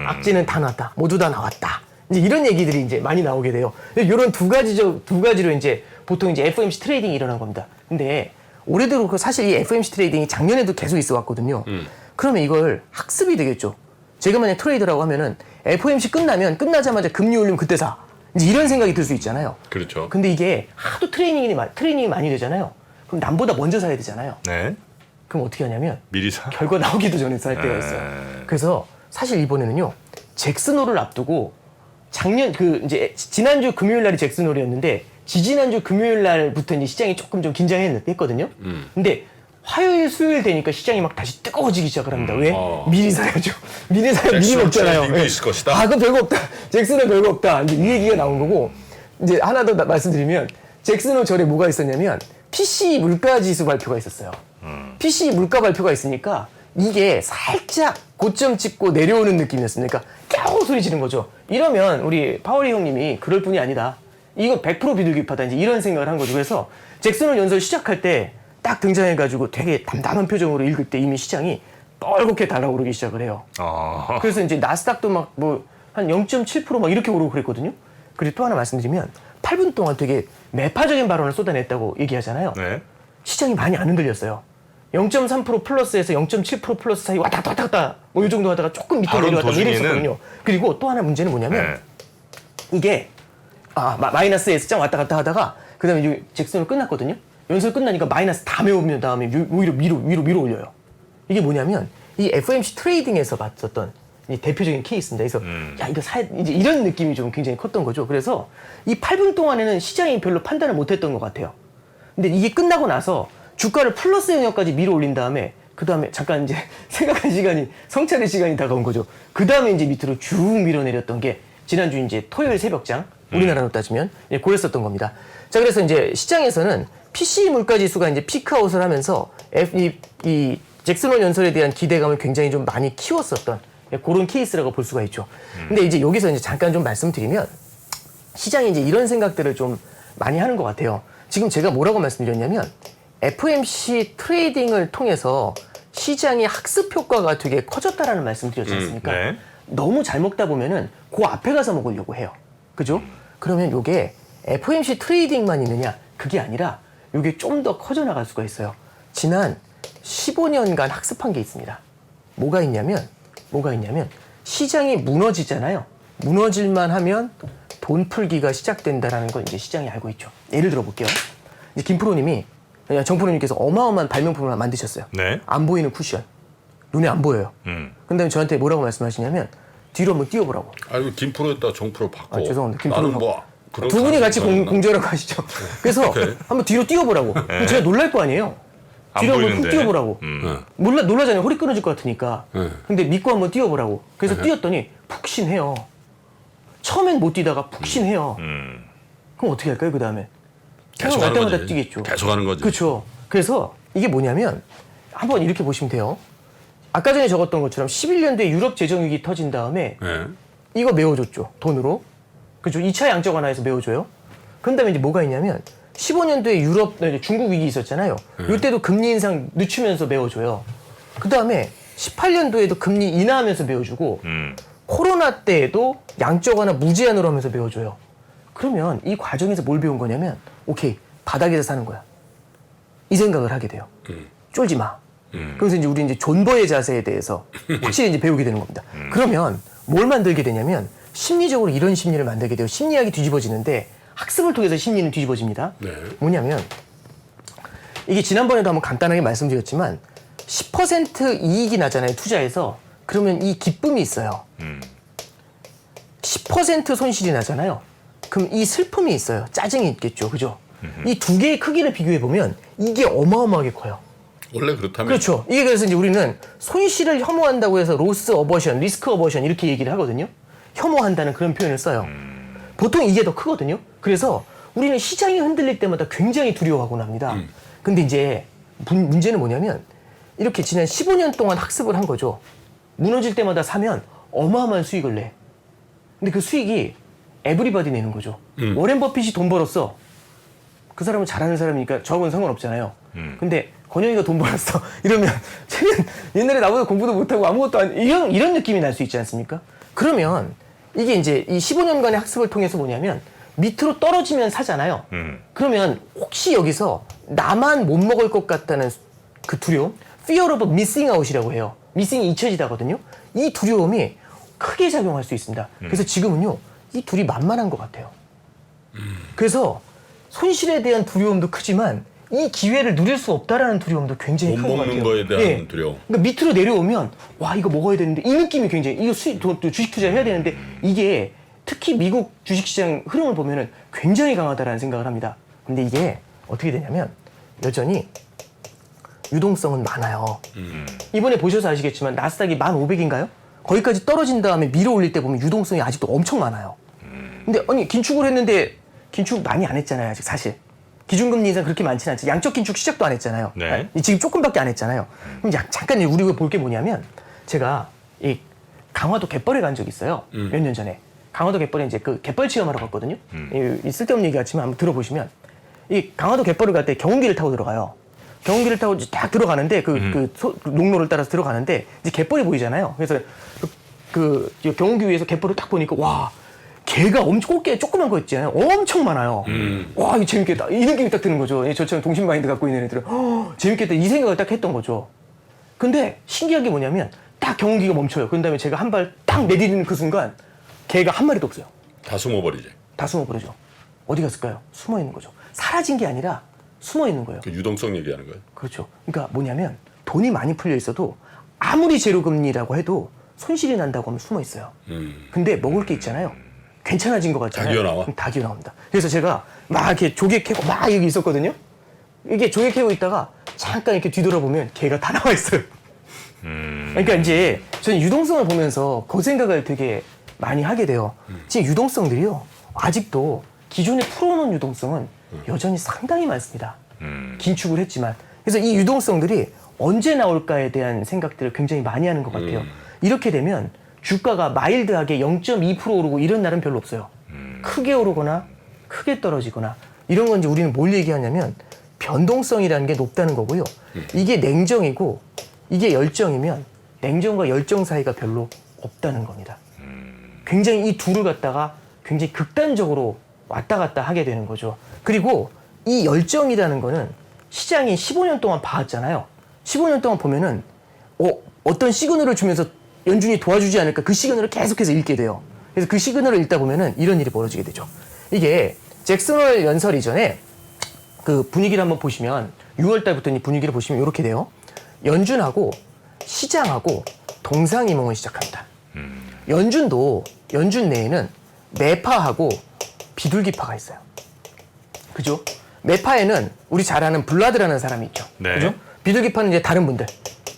악재는 다 나왔다. 모두 다 나왔다. 이제 이런 얘기들이 이제 많이 나오게 돼요. 이런 두 가지로 이제 보통 이제 FOMC 트레이딩이 일어난 겁니다. 근데 올해도 그렇고 사실 이 FOMC 트레이딩이 작년에도 계속 있어 왔거든요. 그러면 이걸 학습이 되겠죠. 제가 만약 트레이더라고 하면은 FOMC 끝나자마자 금리 올리면 그때 사. 이제 이런 생각이 들 수 있잖아요. 그렇죠. 근데 이게 하도 트레이닝이 많이 되잖아요. 그럼 남보다 먼저 사야 되잖아요. 네. 그럼 어떻게 하냐면 미리 사. 결과 나오기도 전에 살 때가 있어요. 그래서 사실 이번에는요. 잭슨 홀을 앞두고 이제 지난주 금요일 날이 잭슨 홀이었는데 지지난주 금요일 날부터 이제 시장이 조금 좀 긴장했거든요. 근데 화요일, 수요일 되니까 시장이 막 다시 뜨거워지기 시작을 합니다. 왜? 미리 사야죠. 미리 사야 미리 잭슨 먹잖아요. 트레이딩도 있을 것이다. 그거 별거 없다. 잭슨은 별거 없다. 이제 이 얘기가 나온 거고 이제 하나 더 말씀드리면 잭슨 홀 전에 뭐가 있었냐면 PC 물가 지수 발표가 있었어요. PC 물가 발표가 있으니까 이게 살짝 고점 찍고 내려오는 느낌이었으니까 겨우 소리 지른 거죠. 이러면 우리 파월이 형님이 그럴 뿐이 아니다. 이거 100% 비둘기파다 이제 이런 생각을 한 거죠. 그래서 잭슨홀 연설 시작할 때 딱 등장해가지고 되게 담담한 표정으로 읽을 때 이미 시장이 뻘겋게 달아오르기 시작을 해요. 그래서 이제 나스닥도 막 뭐 한 0.7% 막 이렇게 오르고 그랬거든요. 그리고 또 하나 말씀드리면 8분 동안 되게 매파적인 발언을 쏟아냈다고 얘기하잖아요. 네. 시장이 많이 안 흔들렸어요. 0.3% 플러스에서 0.7% 플러스 사이 왔다 갔다 왔다 갔다 뭐 이 정도 하다가 조금 밑으로 발언 내려갔다 도중에는 이랬었거든요. 그리고 또 하나 문제는 뭐냐면 네. 이게 마이너스 S장 왔다 갔다 하다가 그 다음에 이제 잭슨홀 끝났거든요. 연설 끝나니까 마이너스 다 메우면 다음에 오히려 위로 올려요. 이게 뭐냐면 이 FOMC 트레이딩에서 봤었던 이 대표적인 케이스입니다. 그래서 야 이거 이제 이런 느낌이 좀 굉장히 컸던 거죠. 그래서 이 8분 동안에는 시장이 별로 판단을 못했던 것 같아요. 근데 이게 끝나고 나서 주가를 플러스 영역까지 밀어 올린 다음에 그 다음에 잠깐 이제 생각할 시간이 성찰의 시간이 다가온 거죠. 그 다음에 이제 밑으로 쭉 밀어내렸던 게 지난주 이제 토요일 새벽장 우리나라로 따지면 고였었던 겁니다. 자 그래서 이제 시장에서는 PC 물가 지수가 이제 피크아웃을 하면서 이 잭슨홀 연설에 대한 기대감을 굉장히 좀 많이 키웠었던 그런 케이스라고 볼 수가 있죠. 근데 이제 여기서 이제 잠깐 좀 말씀드리면 시장이 이제 이런 생각들을 좀 많이 하는 것 같아요. 지금 제가 뭐라고 말씀드렸냐면 FOMC 트레이딩을 통해서 시장의 학습 효과가 되게 커졌다라는 말씀드렸지 않습니까? 네. 너무 잘 먹다 보면은 그 앞에 가서 먹으려고 해요. 그죠? 그러면 요게 FOMC 트레이딩만 있느냐? 그게 아니라 요게 좀 더 커져나갈 수가 있어요. 지난 15년간 학습한 게 있습니다. 뭐가 있냐면 시장이 무너지잖아요. 무너질만 하면 돈 풀기가 시작된다라는 건 이제 시장이 알고 있죠. 예를 들어 볼게요. 이제 김프로님이 정프로님께서 어마어마한 발명품을 하나 만드셨어요. 네. 안 보이는 쿠션. 눈에 안 보여요. 근데 저한테 뭐라고 말씀하시냐면 뒤로 한번 뛰어보라고. 아니 김프로였다 정프로 바꿔. 죄송합니다. 김프로 나는 뭐 그런 두 분이 같이 가능성이 공조라고 하시죠. 그래서 오케이. 한번 뒤로 뛰어보라고. 그럼 제가 놀랄 거 아니에요. 안 뒤로 한번 훅 보이는데. 뛰어보라고. 놀라잖아요. 허리 끊어질 것 같으니까. 근데 믿고 한번 뛰어보라고. 그래서 뛰었더니 푹신해요. 처음엔 못 뛰다가 푹신해요. 그럼 어떻게 할까요? 그 다음에 계속 생각날 하는 때마다 거지. 뛰겠죠. 계속 하는 거지. 그렇죠. 그래서 이게 뭐냐면 한번 이렇게 보시면 돼요. 아까 전에 적었던 것처럼 11년도에 유럽 재정위기 터진 다음에 네. 이거 메워줬죠. 돈으로. 그죠? 2차 양적 완화에서 메워줘요. 그 다음에 이제 뭐가 있냐면 15년도에 중국 위기 있었잖아요. 이때도 금리 인상 늦추면서 메워줘요. 그 다음에 18년도에도 금리 인하하면서 메워주고 코로나 때에도 양적 완화 무제한으로 하면서 메워줘요. 그러면 이 과정에서 뭘 배운 거냐면 오케이 바닥에서 사는 거야. 이 생각을 하게 돼요. 쫄지 마. 그래서 이제 우리 이제 존버의 자세에 대해서 확실히 이제 배우게 되는 겁니다. 그러면 뭘 만들게 되냐면 심리적으로 이런 심리를 만들게 돼요. 심리학이 뒤집어지는데 학습을 통해서 심리는 뒤집어집니다. 네. 뭐냐면 이게 지난번에도 한번 간단하게 말씀드렸지만 10% 이익이 나잖아요. 투자에서. 그러면 이 기쁨이 있어요. 10% 손실이 나잖아요. 그럼 이 슬픔이 있어요. 짜증이 있겠죠. 그죠? 이 두 개의 크기를 비교해 보면 이게 어마어마하게 커요. 원래 그렇다면. 그렇죠. 이게 그래서 이제 우리는 손실을 혐오한다고 해서 로스 어버션, 리스크 어버션 이렇게 얘기를 하거든요. 혐오한다는 그런 표현을 써요. 보통 이게 더 크거든요. 그래서 우리는 시장이 흔들릴 때마다 굉장히 두려워하곤 합니다. 근데 이제 문제는 뭐냐면 이렇게 지난 15년 동안 학습을 한 거죠. 무너질 때마다 사면 어마어마한 수익을 내. 근데 그 수익이 에브리바디 내는 거죠. 워렌 버핏이 돈 벌었어. 그 사람은 잘하는 사람이니까 저하고는 상관없잖아요. 근데 권영이가 돈 벌었어. 이러면 쟤는 옛날에 나보다 공부도 못하고 아무것도 안 이런 느낌이 날 수 있지 않습니까? 그러면 이게 이제 이 15년간의 학습을 통해서 뭐냐면 밑으로 떨어지면 사잖아요. 그러면 혹시 여기서 나만 못 먹을 것 같다는 그 두려움, fear of missing out이라고 해요. missing이 잊혀지다거든요. 이 두려움이 크게 작용할 수 있습니다. 그래서 지금은요, 이 둘이 만만한 것 같아요. 그래서 손실에 대한 두려움도 크지만 이 기회를 누릴 수 없다라는 두려움도 굉장히 못 큰 것 같아요. 먹는 거에 대한 두려움. 그러니까 밑으로 내려오면 와 이거 먹어야 되는데 이 느낌이 굉장히 이거 주식 투자를 해야 되는데 이게 특히 미국 주식시장 흐름을 보면은 굉장히 강하다라는 생각을 합니다. 근데 이게 어떻게 되냐면 여전히 유동성은 많아요. 이번에 보셔서 아시겠지만 나스닥이 1,500인가요? 거기까지 떨어진 다음에 밀어 올릴 때 보면 유동성이 아직도 엄청 많아요. 근데 아니 긴축을 했는데 긴축 많이 안 했잖아요 아직 사실. 기준금리 인상 그렇게 많지는 않지. 양적 긴축 시작도 안 했잖아요. 네. 지금 조금밖에 안 했잖아요. 그럼 잠깐 우리가 볼 게 뭐냐면 제가 이 강화도 갯벌에 간 적이 있어요. 몇 년 전에. 강화도 갯벌에 이제 그 갯벌 체험하러 갔거든요. 이 쓸데없는 얘기 같지만 한번 들어보시면 이 강화도 갯벌을 갈 때 경운기를 타고 들어가요. 경운기를 타고 이제 딱 들어가는데 그 농로를 따라서 들어가는데 이제 갯벌이 보이잖아요. 그래서 그 경운기 위에서 갯벌을 딱 보니까 와 개가 엄청 꽃게 조그만 거 있잖아요. 엄청 많아요. 와 이거 재밌겠다. 이 느낌이 딱 드는 거죠. 저처럼 동심 마인드 갖고 있는 애들은 재밌겠다 이 생각을 딱 했던 거죠. 근데 신기한 게 뭐냐면 딱 경운기가 멈춰요. 그런 다음에 제가 한 발 딱 내디디는 그 순간 개가 한 마리도 없어요. 다 숨어버리지. 다 숨어버리죠. 어디 갔을까요? 숨어 있는 거죠. 사라진 게 아니라 숨어 있는 거예요. 그 유동성 얘기하는 거예요. 그렇죠. 그러니까 뭐냐면 돈이 많이 풀려 있어도 아무리 제로금리라고 해도 손실이 난다고 하면 숨어 있어요. 근데 먹을 게 있잖아요. 괜찮아진 것 같잖아요. 다 기어나와? 그럼 다 기어나옵니다. 그래서 제가 막 이렇게 조개 캐고 막 여기 있었거든요. 이게 조개 캐고 있다가 잠깐 이렇게 뒤돌아보면 개가 다 나와 있어요. 그러니까 이제 저는 유동성을 보면서 그 생각을 되게 많이 하게 돼요. 지금 유동성들이요. 아직도 기존에 풀어놓은 유동성은 여전히 상당히 많습니다. 긴축을 했지만. 그래서 이 유동성들이 언제 나올까에 대한 생각들을 굉장히 많이 하는 것 같아요. 이렇게 되면 주가가 마일드하게 0.2% 오르고 이런 날은 별로 없어요. 크게 오르거나 크게 떨어지거나 이런 건 이제 우리는 뭘 얘기하냐면 변동성이라는 게 높다는 거고요. 이게 냉정이고 이게 열정이면 냉정과 열정 사이가 별로 없다는 겁니다. 굉장히 이 둘을 갖다가 굉장히 극단적으로 왔다 갔다 하게 되는 거죠. 그리고 이 열정이라는 거는 시장이 15년 동안 봐왔잖아요. 15년 동안 보면은 어떤 시그널을 주면서 연준이 도와주지 않을까 그 시그널을 계속해서 읽게 돼요. 그래서 그 시그널을 읽다 보면은 이런 일이 벌어지게 되죠. 이게 잭슨홀 연설 이전에 그 분위기를 한번 보시면 6월 달부터 이 분위기를 보시면 이렇게 돼요. 연준하고 시장하고 동상이몽을 시작합니다. 연준 내에는 매파하고 비둘기파가 있어요. 그죠? 매파에는 우리 잘 아는 블라드라는 사람이 있죠. 네. 그죠? 비둘기파는 이제 다른 분들.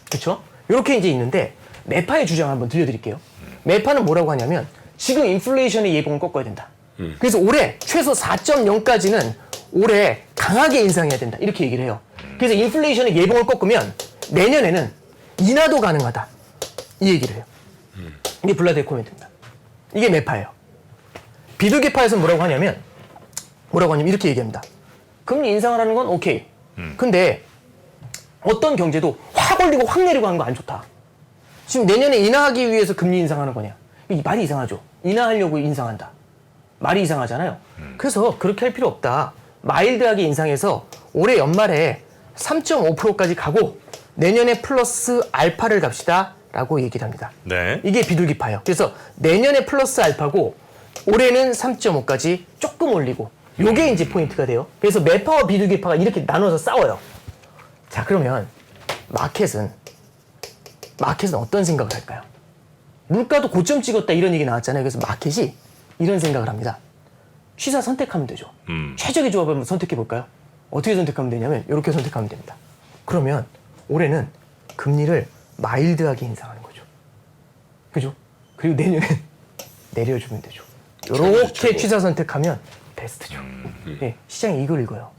그렇죠? 이렇게 이제 있는데 매파의 주장을 한번 들려드릴게요. 매파는 뭐라고 하냐면 지금 인플레이션의 예봉을 꺾어야 된다. 그래서 올해 최소 4.0까지는 올해 강하게 인상해야 된다. 이렇게 얘기를 해요. 그래서 인플레이션의 예봉을 꺾으면 내년에는 인하도 가능하다. 이 얘기를 해요. 이게 블라드의 코멘트입니다. 이게 매파예요. 비둘기파에서는 뭐라고 하냐면 이렇게 얘기합니다. 금리 인상을 하는 건 오케이. 근데 어떤 경제도 확 올리고 확 내리고 하는 거 안 좋다. 지금 내년에 인하하기 위해서 금리 인상하는 거냐. 이 말이 이상하죠. 인하하려고 인상한다. 말이 이상하잖아요. 그래서 그렇게 할 필요 없다. 마일드하게 인상해서 올해 연말에 3.5%까지 가고 내년에 플러스 알파를 갑시다 라고 얘기를 합니다. 네. 이게 비둘기파예요. 그래서 내년에 플러스 알파고 올해는 3.5까지 조금 올리고 요게 이제 포인트가 돼요. 그래서 매파와 비둘기파가 이렇게 나눠서 싸워요. 자, 그러면 마켓은 어떤 생각을 할까요? 물가도 고점 찍었다 이런 얘기 나왔잖아요. 그래서 마켓이 이런 생각을 합니다. 취사 선택하면 되죠. 최적의 조합을 한번 선택해 볼까요? 어떻게 선택하면 되냐면 이렇게 선택하면 됩니다. 그러면 올해는 금리를 마일드하게 인상하는 거죠. 그죠? 그리고 내년엔 내려주면 되죠. 이렇게 취사 선택하면 베스트죠. 네, 시장이 이걸 읽어요.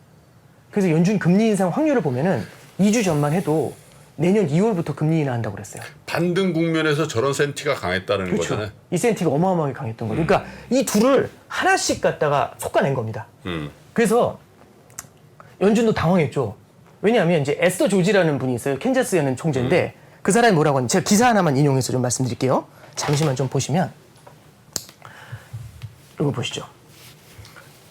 그래서 연준 금리 인상 확률을 보면은 2주 전만 해도 내년 2월부터 금리 인하한다고 그랬어요. 반등 국면에서 저런 센티가 강했다는 그렇죠. 거잖아요. 이 센티가 어마어마하게 강했던 거죠. 그러니까 이 둘을 하나씩 갖다가 솎아낸 겁니다. 그래서 연준도 당황했죠. 왜냐하면 이제 에스더 조지라는 분이 있어요. 캔자스에는 총재인데 그 사람이 뭐라고 하는지 제가 기사 하나만 인용해서 좀 말씀드릴게요. 잠시만 좀 보시면 이거 보시죠.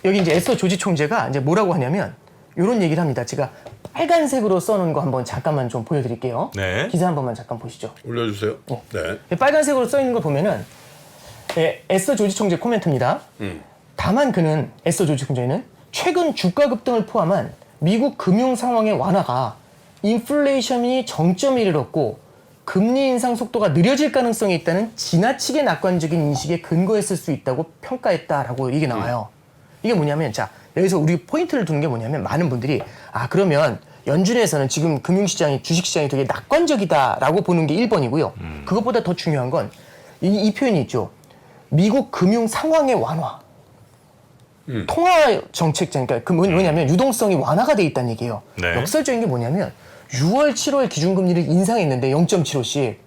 여기 이제 에스더 조지 총재가 이제 뭐라고 하냐면 이런 얘기를 합니다. 제가 빨간색으로 써놓은 거 한번 잠깐만 좀 보여드릴게요. 네. 기사 한 번만 잠깐 보시죠. 올려주세요. 네. 빨간색으로 써있는 걸 보면은 에스더 조지 총재 코멘트입니다. 다만 그는 에스더 조지 총재는 최근 주가 급등을 포함한 미국 금융 상황의 완화가 인플레이션이 정점에 이르렀고 금리 인상 속도가 느려질 가능성이 있다는 지나치게 낙관적인 인식에 근거했을 수 있다고 평가했다라고 이게 나와요. 이게 뭐냐면 자 여기서 우리 포인트를 두는 게 뭐냐면 많은 분들이 그러면 연준에서는 지금 금융시장이 주식시장이 되게 낙관적이다라고 보는 게 1번이고요. 그것보다 더 중요한 건 이 표현이 있죠. 미국 금융 상황의 완화. 통화 정책장, 그러니까 뭐냐면 유동성이 완화가 돼 있다는 얘기예요. 네. 역설적인 게 뭐냐면 6월, 7월 기준금리를 인상했는데 0.75씩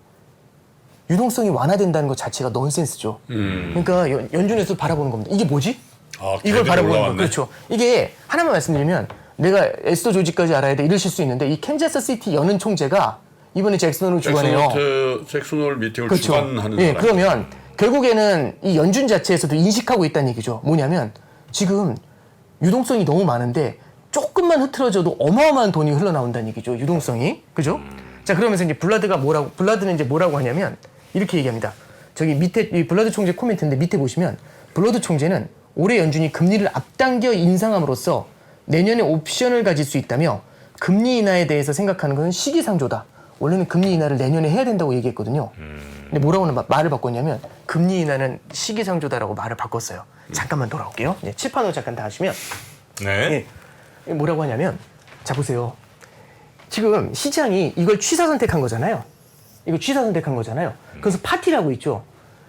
유동성이 완화된다는 것 자체가 넌센스죠. 그러니까 연준에서 바라보는 겁니다. 이게 뭐지? 아, 이걸 바라보는 올라왔네. 거. 그렇죠. 이게 하나만 말씀드리면 내가 에스더 조지까지 알아야 돼 이러실 수 있는데 이 캔자스 시티 연은 총재가 이번에 잭슨홀을 주관해요. 잭슨홀 미팅을 그렇죠. 주관하는 예, 사람. 그러면 결국에는 이 연준 자체에서도 인식하고 있다는 얘기죠. 뭐냐면 지금 유동성이 너무 많은데 조금만 흐트러져도 어마어마한 돈이 흘러나온다는 얘기죠. 유동성이. 그죠? 자, 그러면서 이제 블라드는 이제 뭐라고 하냐면 이렇게 얘기합니다. 저기 밑에 이 블라드 총재 코멘트인데 밑에 보시면 블라드 총재는 올해 연준이 금리를 앞당겨 인상함으로써 내년에 옵션을 가질 수 있다며 금리 인하에 대해서 생각하는 것은 시기상조다. 원래는 금리 인하를 내년에 해야 된다고 얘기했거든요. 근데 뭐라고 말을 바꿨냐면 금리 인하는 시기상조다라고 말을 바꿨어요. 잠깐만 돌아올게요. 네, 칠판으로 잠깐 다 하시면 네. 예, 뭐라고 하냐면 자 보세요. 지금 시장이 이걸 취사 선택한 거잖아요. 이거 취사 선택한 거잖아요. 그래서 파티를 하고 있죠.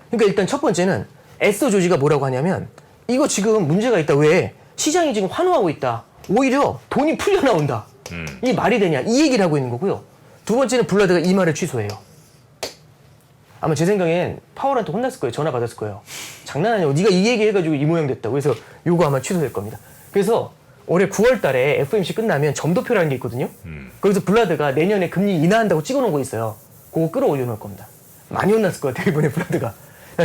그러니까 일단 첫 번째는 에스더 조지가 뭐라고 하냐면 이거 지금 문제가 있다. 왜? 시장이 지금 환호하고 있다. 오히려 돈이 풀려 나온다. 이게 말이 되냐? 이 얘기를 하고 있는 거고요. 두 번째는 블라드가 이 말을 취소해요. 아마 제 생각엔 파월한테 혼났을 거예요. 전화 받았을 거예요. 장난 아니야. 네가 이 얘기 해가지고 이 모양 됐다고. 그래서 요거 아마 취소될 겁니다. 그래서 올해 9월 달에 FOMC 끝나면 점도표라는 게 있거든요. 거기서 블라드가 내년에 금리 인하한다고 찍어놓은 거 있어요. 그거 끌어올려 놓을 겁니다. 많이 혼났을 것 같아요. 이번에 블라드가.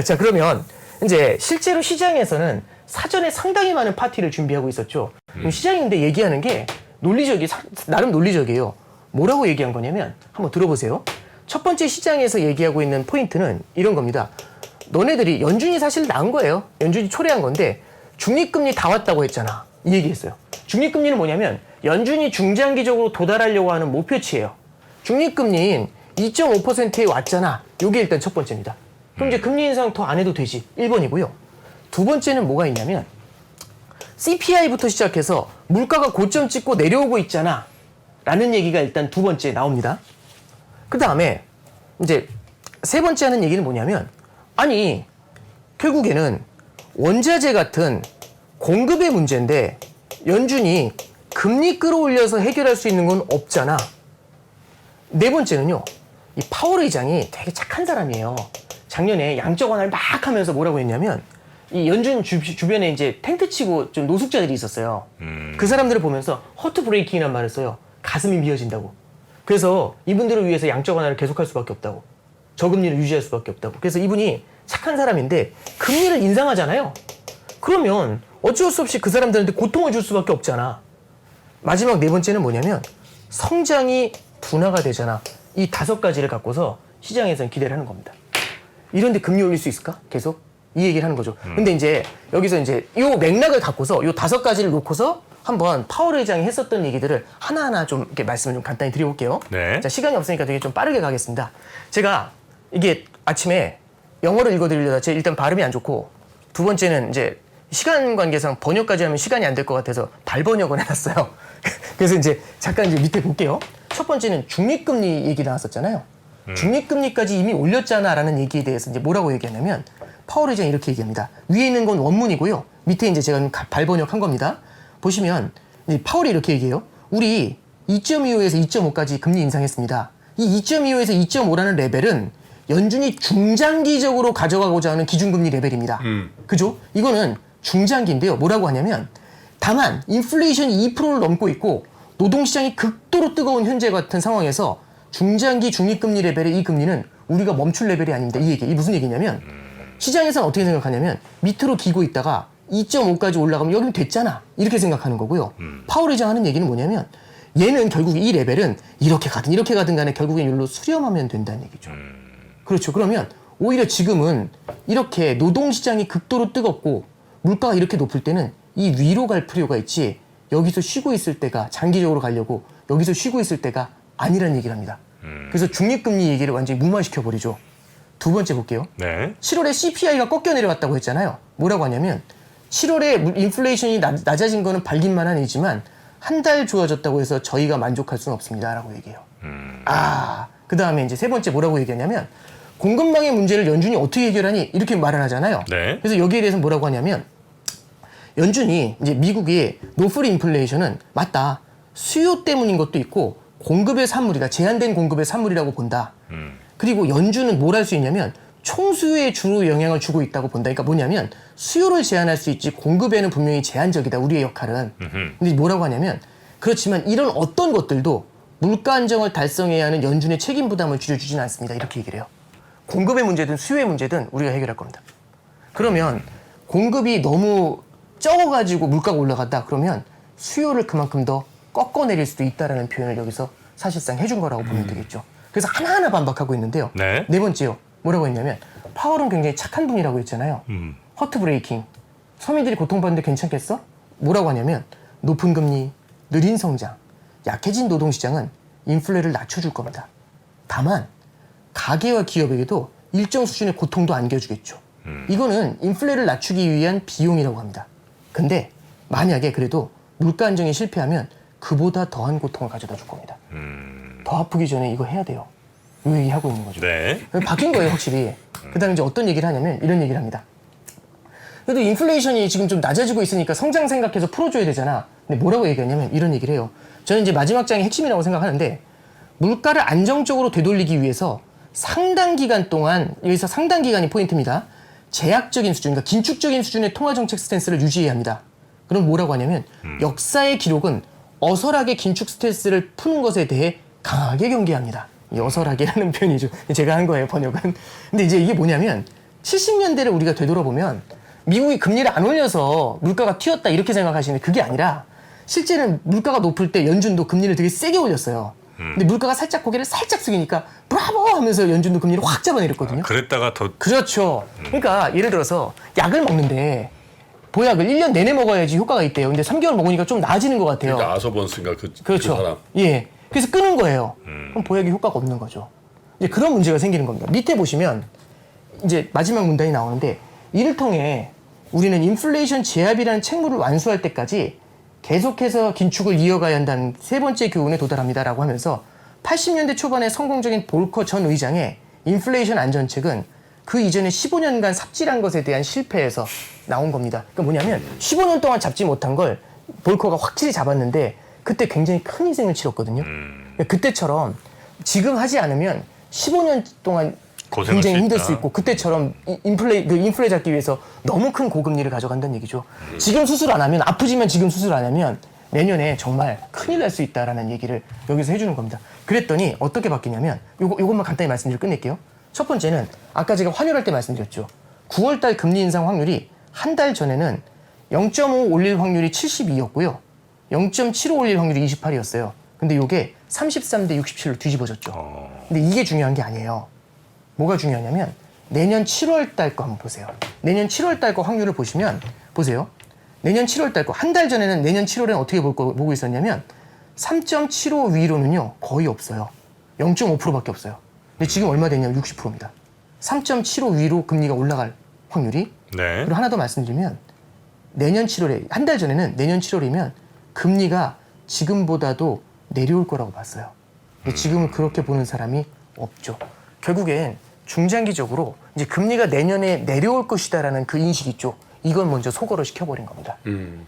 자, 그러면 이제 실제로 시장에서는 사전에 상당히 많은 파티를 준비하고 있었죠. 그럼 시장이 근데 얘기하는 게 나름 논리적이에요. 뭐라고 얘기한 거냐면 한번 들어보세요. 첫 번째 시장에서 얘기하고 있는 포인트는 이런 겁니다. 너네들이 연준이 사실 나은 거예요. 연준이 초래한 건데 중립금리 다 왔다고 했잖아. 이 얘기했어요. 중립금리는 뭐냐면 연준이 중장기적으로 도달하려고 하는 목표치예요. 중립금리인 2.5%에 왔잖아. 이게 일단 첫 번째입니다. 그럼 이제 금리 인상 더 안 해도 되지. 1번이고요. 두 번째는 뭐가 있냐면 CPI부터 시작해서 물가가 고점 찍고 내려오고 있잖아. 라는 얘기가 일단 두 번째 나옵니다. 그 다음에 이제 세 번째 하는 얘기는 뭐냐면 아니 결국에는 원자재 같은 공급의 문제인데 연준이 금리 끌어올려서 해결할 수 있는 건 없잖아. 네 번째는요. 이 파월 의장이 되게 착한 사람이에요. 작년에 양적 완화를 막 하면서 뭐라고 했냐면 이 연준 주변에 이제 텐트 치고 좀 노숙자들이 있었어요. 그 사람들을 보면서 허트 브레이킹이라는 말을 써요. 가슴이 미어진다고. 그래서 이분들을 위해서 양적 완화를 계속할 수밖에 없다고. 저금리를 유지할 수밖에 없다고. 그래서 이분이 착한 사람인데 금리를 인상하잖아요. 그러면 어쩔 수 없이 그 사람들한테 고통을 줄 수밖에 없잖아. 마지막 네 번째는 뭐냐면 성장이 둔화가 되잖아. 이 다섯 가지를 갖고서 시장에서는 기대를 하는 겁니다. 이런데 금리 올릴 수 있을까? 계속 이 얘기를 하는 거죠. 근데 이제 여기서 이제 이 맥락을 갖고서 이 다섯 가지를 놓고서 한번 파월 의장이 했었던 얘기들을 하나하나 좀 이렇게 말씀을 좀 간단히 드려볼게요. 네. 자, 시간이 없으니까 되게 좀 빠르게 가겠습니다. 제가 이게 아침에 영어를 읽어드리려다 제가 일단 발음이 안 좋고 두 번째는 이제 시간 관계상 번역까지 하면 시간이 안 될 것 같아서 발번역을 해놨어요. 그래서 이제 잠깐 이제 밑에 볼게요. 첫 번째는 중립금리 얘기 나왔었잖아요. 중립금리까지 이미 올렸잖아라는 얘기에 대해서 이제 뭐라고 얘기하냐면 파월 의장이 이렇게 얘기합니다. 위에 있는 건 원문이고요. 밑에 이제 제가 발번역한 겁니다. 보시면 파월이 이렇게 얘기해요. 우리 2.25에서 2.5까지 금리 인상했습니다. 이 2.25에서 2.5라는 레벨은 연준이 중장기적으로 가져가고자 하는 기준금리 레벨입니다. 그죠? 이거는 중장기인데요. 뭐라고 하냐면 다만 인플레이션이 2%를 넘고 있고 노동시장이 극도로 뜨거운 현재 같은 상황에서 중장기 중립금리 레벨의 이 금리는 우리가 멈출 레벨이 아닙니다. 이 무슨 얘기냐면 시장에서는 어떻게 생각하냐면 밑으로 기고 있다가 2.5까지 올라가면 여기는 됐잖아. 이렇게 생각하는 거고요. 파월 의장 하는 얘기는 뭐냐면 얘는 결국 이 레벨은 이렇게 가든 간에 결국엔 여기로 수렴하면 된다는 얘기죠. 그렇죠. 그러면 오히려 지금은 이렇게 노동시장이 극도로 뜨겁고 물가가 이렇게 높을 때는 이 위로 갈 필요가 있지 여기서 쉬고 있을 때가 장기적으로 가려고 여기서 쉬고 있을 때가 아니라는 얘기를 합니다. 그래서 중립금리 얘기를 완전히 무마시켜버리죠. 두 번째 볼게요. 네. 7월에 CPI가 꺾여 내려갔다고 했잖아요. 뭐라고 하냐면 7월에 인플레이션이 낮아진 거는 발길만한 일이지만 한 달 좋아졌다고 해서 저희가 만족할 수는 없습니다. 라고 얘기해요. 그 다음에 이제 세 번째 뭐라고 얘기하냐면 공급망의 문제를 연준이 어떻게 해결하니? 이렇게 말을 하잖아요. 네. 그래서 여기에 대해서 뭐라고 하냐면 연준이 이제 미국의 노프리 인플레이션은 맞다. 수요 때문인 것도 있고 공급의 산물이다. 제한된 공급의 산물이라고 본다. 그리고 연준은 뭘 할 수 있냐면 총수요에 주로 영향을 주고 있다고 본다. 그러니까 뭐냐면 수요를 제한할 수 있지 공급에는 분명히 제한적이다. 우리의 역할은. 근데 뭐라고 하냐면 그렇지만 이런 어떤 것들도 물가 안정을 달성해야 하는 연준의 책임 부담을 줄여주지는 않습니다. 이렇게 얘기를 해요. 공급의 문제든 수요의 문제든 우리가 해결할 겁니다. 그러면 공급이 너무 적어가지고 물가가 올라갔다. 그러면 수요를 그만큼 더 꺾어내릴 수도 있다라는 표현을 여기서 사실상 해준 거라고 보면 되겠죠. 그래서 하나하나 반박하고 있는데요. 네. 네 번째요. 뭐라고 했냐면 파월은 굉장히 착한 분이라고 했잖아요. 허트 브레이킹. 서민들이 고통받는데 괜찮겠어? 뭐라고 하냐면 높은 금리, 느린 성장, 약해진 노동시장은 인플레를 낮춰줄 겁니다. 다만 가계와 기업에게도 일정 수준의 고통도 안겨주겠죠. 이거는 인플레를 낮추기 위한 비용이라고 합니다. 근데 만약에 그래도 물가 안정에 실패하면 그보다 더한 고통을 가져다 줄 겁니다. 더 아프기 전에 이거 해야 돼요. 이 얘기하고 있는 거죠. 네. 바뀐 거예요, 확실히. 그 다음에 이제 어떤 얘기를 하냐면 이런 얘기를 합니다. 그래도 인플레이션이 지금 좀 낮아지고 있으니까 성장 생각해서 풀어줘야 되잖아. 근데 뭐라고 얘기하냐면 이런 얘기를 해요. 저는 이제 마지막 장이 핵심이라고 생각하는데 물가를 안정적으로 되돌리기 위해서 상당 기간 동안, 여기서 상당 기간이 포인트입니다. 제약적인 수준, 그러니까 긴축적인 수준의 통화정책 스탠스를 유지해야 합니다. 그럼 뭐라고 하냐면 역사의 기록은 어설하게 긴축 스탠스를 푸는 것에 대해 강하게 경계합니다. 이 어설하게라는 표현이죠. 제가 한 거예요, 번역은. 근데 이제 이게 뭐냐면 70년대를 우리가 되돌아보면 미국이 금리를 안 올려서 물가가 튀었다 이렇게 생각하시는데 그게 아니라 실제는 물가가 높을 때 연준도 금리를 되게 세게 올렸어요. 근데 물가가 살짝 고개를 살짝 숙이니까 브라보 하면서 연준도 금리를 확 잡아내렸거든요. 그랬다가 더 그렇죠. 그러니까 예를 들어서 약을 먹는데 보약을 1년 내내 먹어야지 효과가 있대요. 근데 3개월 먹으니까 좀 나아지는 것 같아요. 그러니까 아서번스인가 그렇죠. 그 사람. 예. 그래서 끄는 거예요. 그럼 보약이 효과가 없는 거죠. 이제 그런 문제가 생기는 겁니다. 밑에 보시면 이제 마지막 문단이 나오는데 이를 통해 우리는 인플레이션 제압이라는 책무를 완수할 때까지 계속해서 긴축을 이어가야 한다는 세 번째 교훈에 도달합니다라고 하면서 80년대 초반에 성공적인 볼커 전 의장의 인플레이션 안전책은 그 이전에 15년간 삽질한 것에 대한 실패에서 나온 겁니다. 그러니까 뭐냐면 15년 동안 잡지 못한 걸 볼커가 확실히 잡았는데 그때 굉장히 큰 희생을 치렀거든요. 그때처럼 지금 하지 않으면 15년 동안 굉장히 힘들 수 있고 그때처럼 인플레 잡기 위해서 너무 큰 고금리를 가져간다는 얘기죠. 지금 수술 안 하면 아프지만 지금 수술 안 하면 내년에 정말 큰일 날 수 있다라는 얘기를 여기서 해주는 겁니다. 그랬더니 어떻게 바뀌냐면 요것만 간단히 말씀드리고 끝낼게요. 첫 번째는 아까 제가 환율할 때 말씀드렸죠. 9월달 금리 인상 확률이 한 달 전에는 0.5 올릴 확률이 72였고요. 0.75 올릴 확률이 28이었어요. 근데 이게 33대 67로 뒤집어졌죠. 근데 이게 중요한 게 아니에요. 뭐가 중요하냐면 내년 7월 달 거 한번 보세요. 내년 7월 달 거 확률을 보시면 보세요. 내년 7월 달 거 한 달 전에는 내년 7월에는 어떻게 보고 있었냐면 3.75 위로는요 거의 없어요. 0.5%밖에 없어요. 근데 지금 얼마 됐냐면 60%입니다. 3.75 위로 금리가 올라갈 확률이. 네. 그리고 하나 더 말씀드리면 내년 7월에 한 달 전에는 내년 7월이면 금리가 지금보다도 내려올 거라고 봤어요. 근데 지금은 그렇게 보는 사람이 없죠. 결국엔 중장기적으로 이제 금리가 내년에 내려올 것이다라는 그 인식 있죠. 이건 먼저 소거를 시켜버린 겁니다.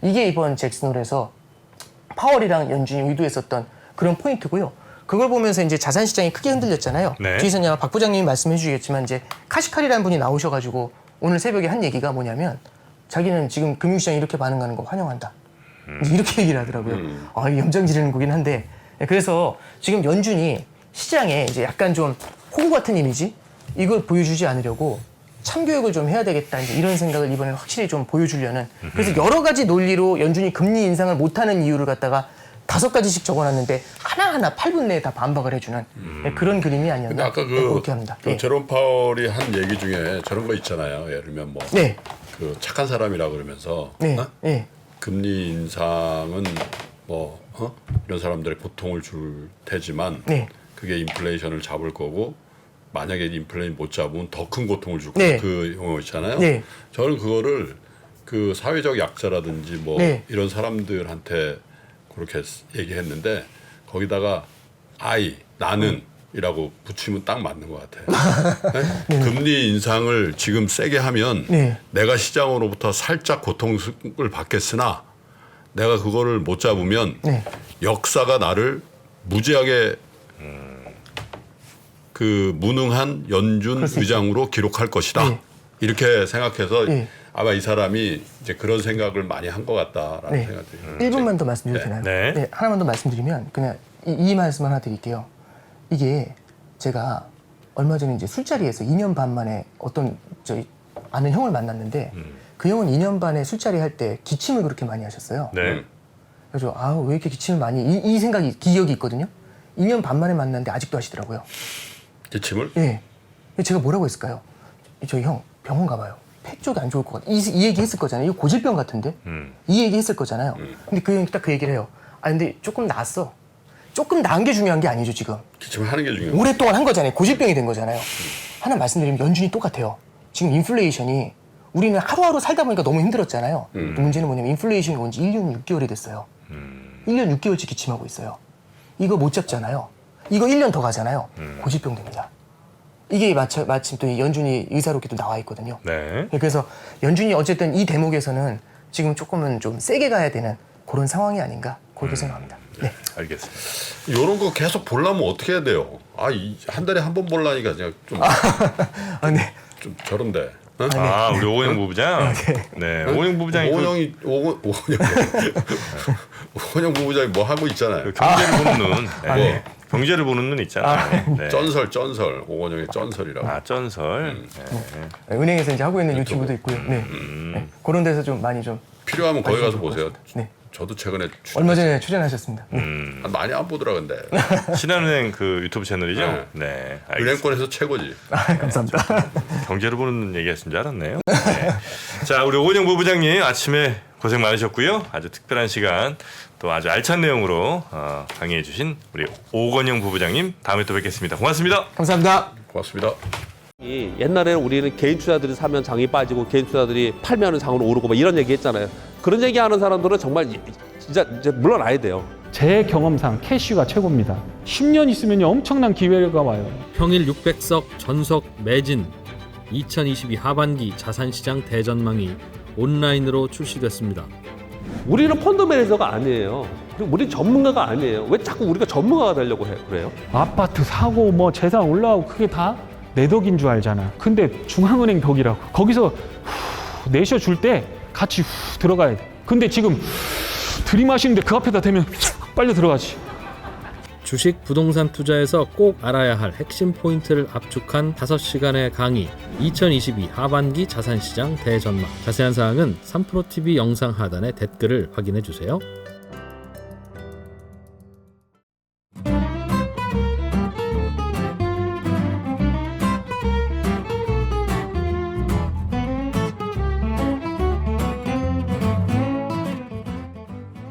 이게 이번 잭슨홀에서 파월이랑 연준이 의도했었던 그런 포인트고요. 그걸 보면서 이제 자산 시장이 크게 흔들렸잖아요. 네. 뒤에서 이제 박 부장님이 말씀해 주시겠지만 이제 카시칼이라는 분이 나오셔가지고 오늘 새벽에 한 얘기가 뭐냐면 자기는 지금 금융시장이 이렇게 반응하는 거 환영한다. 이렇게 얘기를 하더라고요. 아, 이게 염장 지르는 거긴 한데. 그래서 지금 연준이 시장에 이제 약간 좀 호구 같은 이미지? 이걸 보여주지 않으려고 참교육을 좀 해야 되겠다. 이제 이런 생각을 이번에 확실히 좀 보여주려는. 그래서 여러 가지 논리로 연준이 금리 인상을 못하는 이유를 갖다가 5가지씩 적어놨는데 하나하나 8분 내에 다 반박을 해주는 그런 그림이 아니었나. 근데 아까 그렇게 합니다. 그 제롬 파월이 한 얘기 중에 저런 거 있잖아요. 예를 들면 뭐 네. 그 착한 사람이라 그러면서 네. 어? 네. 금리 인상은 뭐 이런 사람들의 고통을 줄 테지만 네. 그게 인플레이션을 잡을 거고 만약에 인플레이션 못 잡으면 더 큰 고통을 줄 네. 거고 그 용어 있잖아요. 네. 저는 그거를 그 사회적 약자라든지 뭐 네. 이런 사람들한테 그렇게 얘기했는데 거기다가 나는 이라고 붙이면 딱 맞는 것 같아요. 네? 금리 인상을 지금 세게 하면 네. 내가 시장으로부터 살짝 고통을 받겠으나 내가 그거를 못 잡으면 네. 역사가 나를 무지하게 그 무능한 연준 의장으로 기록할 것이다. 네. 이렇게 생각해서 네. 아마 이 사람이 이제 그런 생각을 많이 한 것 같다라는 네. 생각이 들어요. 1분만 더 말씀드려도 되나요? 네. 하나만 더 말씀드리면 그냥 이 말씀 하나 드릴게요. 이게 제가 얼마 전에 이제 술자리에서 2년 반 만에 어떤 저희 아는 형을 만났는데 그 형은 2년 반에 술자리 할 때 기침을 그렇게 많이 하셨어요. 네. 그래서 왜 이렇게 기침을 많이 이 생각이 기억이 있거든요. 2년 반 만에 만났는데 아직도 하시더라고요. 기침을? 예. 제가 뭐라고 했을까요? 저희 형 병원 가봐요. 폐 쪽이 안 좋을 것 같아. 이 얘기 했을 거잖아요. 이거 고질병 같은데? 이 얘기 했을 거잖아요. 근데 그 형이 딱 그 얘기를 해요. 근데 조금 나았어. 조금 나은 게 중요한 게 아니죠, 지금. 기침을 하는 게 중요해요. 오랫동안 한 거잖아요. 고질병이 된 거잖아요. 하나 말씀드리면 연준이 똑같아요. 지금 인플레이션이 우리는 하루하루 살다 보니까 너무 힘들었잖아요. 또 문제는 뭐냐면 인플레이션이 온 지 1년 6개월이 됐어요. 1년 6개월째 기침하고 있어요. 이거 못 잡잖아요. 이거 1년 더 가잖아요. 고질병 됩니다. 이게 마침 또 연준이 의사롭게 또 나와 있거든요. 네. 그래서 연준이 어쨌든 이 대목에서는 지금 조금은 좀 세게 가야 되는 그런 상황이 아닌가 그렇게 생각합니다. 네. 알겠습니다. 이런 거 계속 보려면 어떻게 해야 돼요? 한 달에 한 번 보려니까 그냥 네. 좀 저런데. 어? 우리 오건영 부부장. 네. 오건영 부부장이 오건영 부부장이 뭐 하고 있잖아요. 그 경제를 보는 눈. 네. 네. 경제를 보는 눈 있잖아요. 네. 쩐설 오건영의 쩐설이라고. 쩐설. 네. 은행에서 이제 하고 있는 유튜브도 있고요. 네. 네. 그런 데서 좀 많이 좀 필요하면 거기 가서 보세요. 네. 저도 최근에 얼마 전에 출연하셨습니다. 네. 많이 안 보더라 근데. 신한은행 그 유튜브 채널이죠? 네. 네. 알겠습니다. 은행권에서 최고지. 감사합니다. 경제를 보는 눈 얘기하신 줄 알았네요. 네. 자, 우리 오건영 부부장님 아침에 고생 많으셨고요. 아주 특별한 시간 또 아주 알찬 내용으로 강의해 주신 우리 오건영 부부장님 다음에 또 뵙겠습니다. 고맙습니다. 감사합니다. 고맙습니다. 옛날에는 우리는 개인 투자들이 사면 장이 빠지고 개인 투자들이 팔면 장으로 오르고 막 이런 얘기 했잖아요. 그런 얘기하는 사람들은 정말 진짜 물러나야 돼요. 제 경험상 캐시가 최고입니다. 10년 있으면 엄청난 기회가 와요. 평일 600석 전석 매진 2022 하반기 자산시장 대전망이 온라인으로 출시됐습니다. 우리는 펀드 매니저가 아니에요. 그리고 우리 전문가가 아니에요. 왜 자꾸 우리가 전문가가 되려고 그래요? 아파트 사고 뭐 재산 올라오고 그게 다 내 덕인 줄 알잖아. 근데 중앙은행 덕이라고. 거기서 내셔 줄 때 같이 들어가야 돼. 근데 지금 들이마시는데 그 앞에다 대면 빨리 들어가지. 주식 부동산 투자에서 꼭 알아야 할 핵심 포인트를 압축한 5시간의 강의 2022 하반기 자산시장 대전망. 자세한 사항은 3프로TV 영상 하단의 댓글을 확인해 주세요.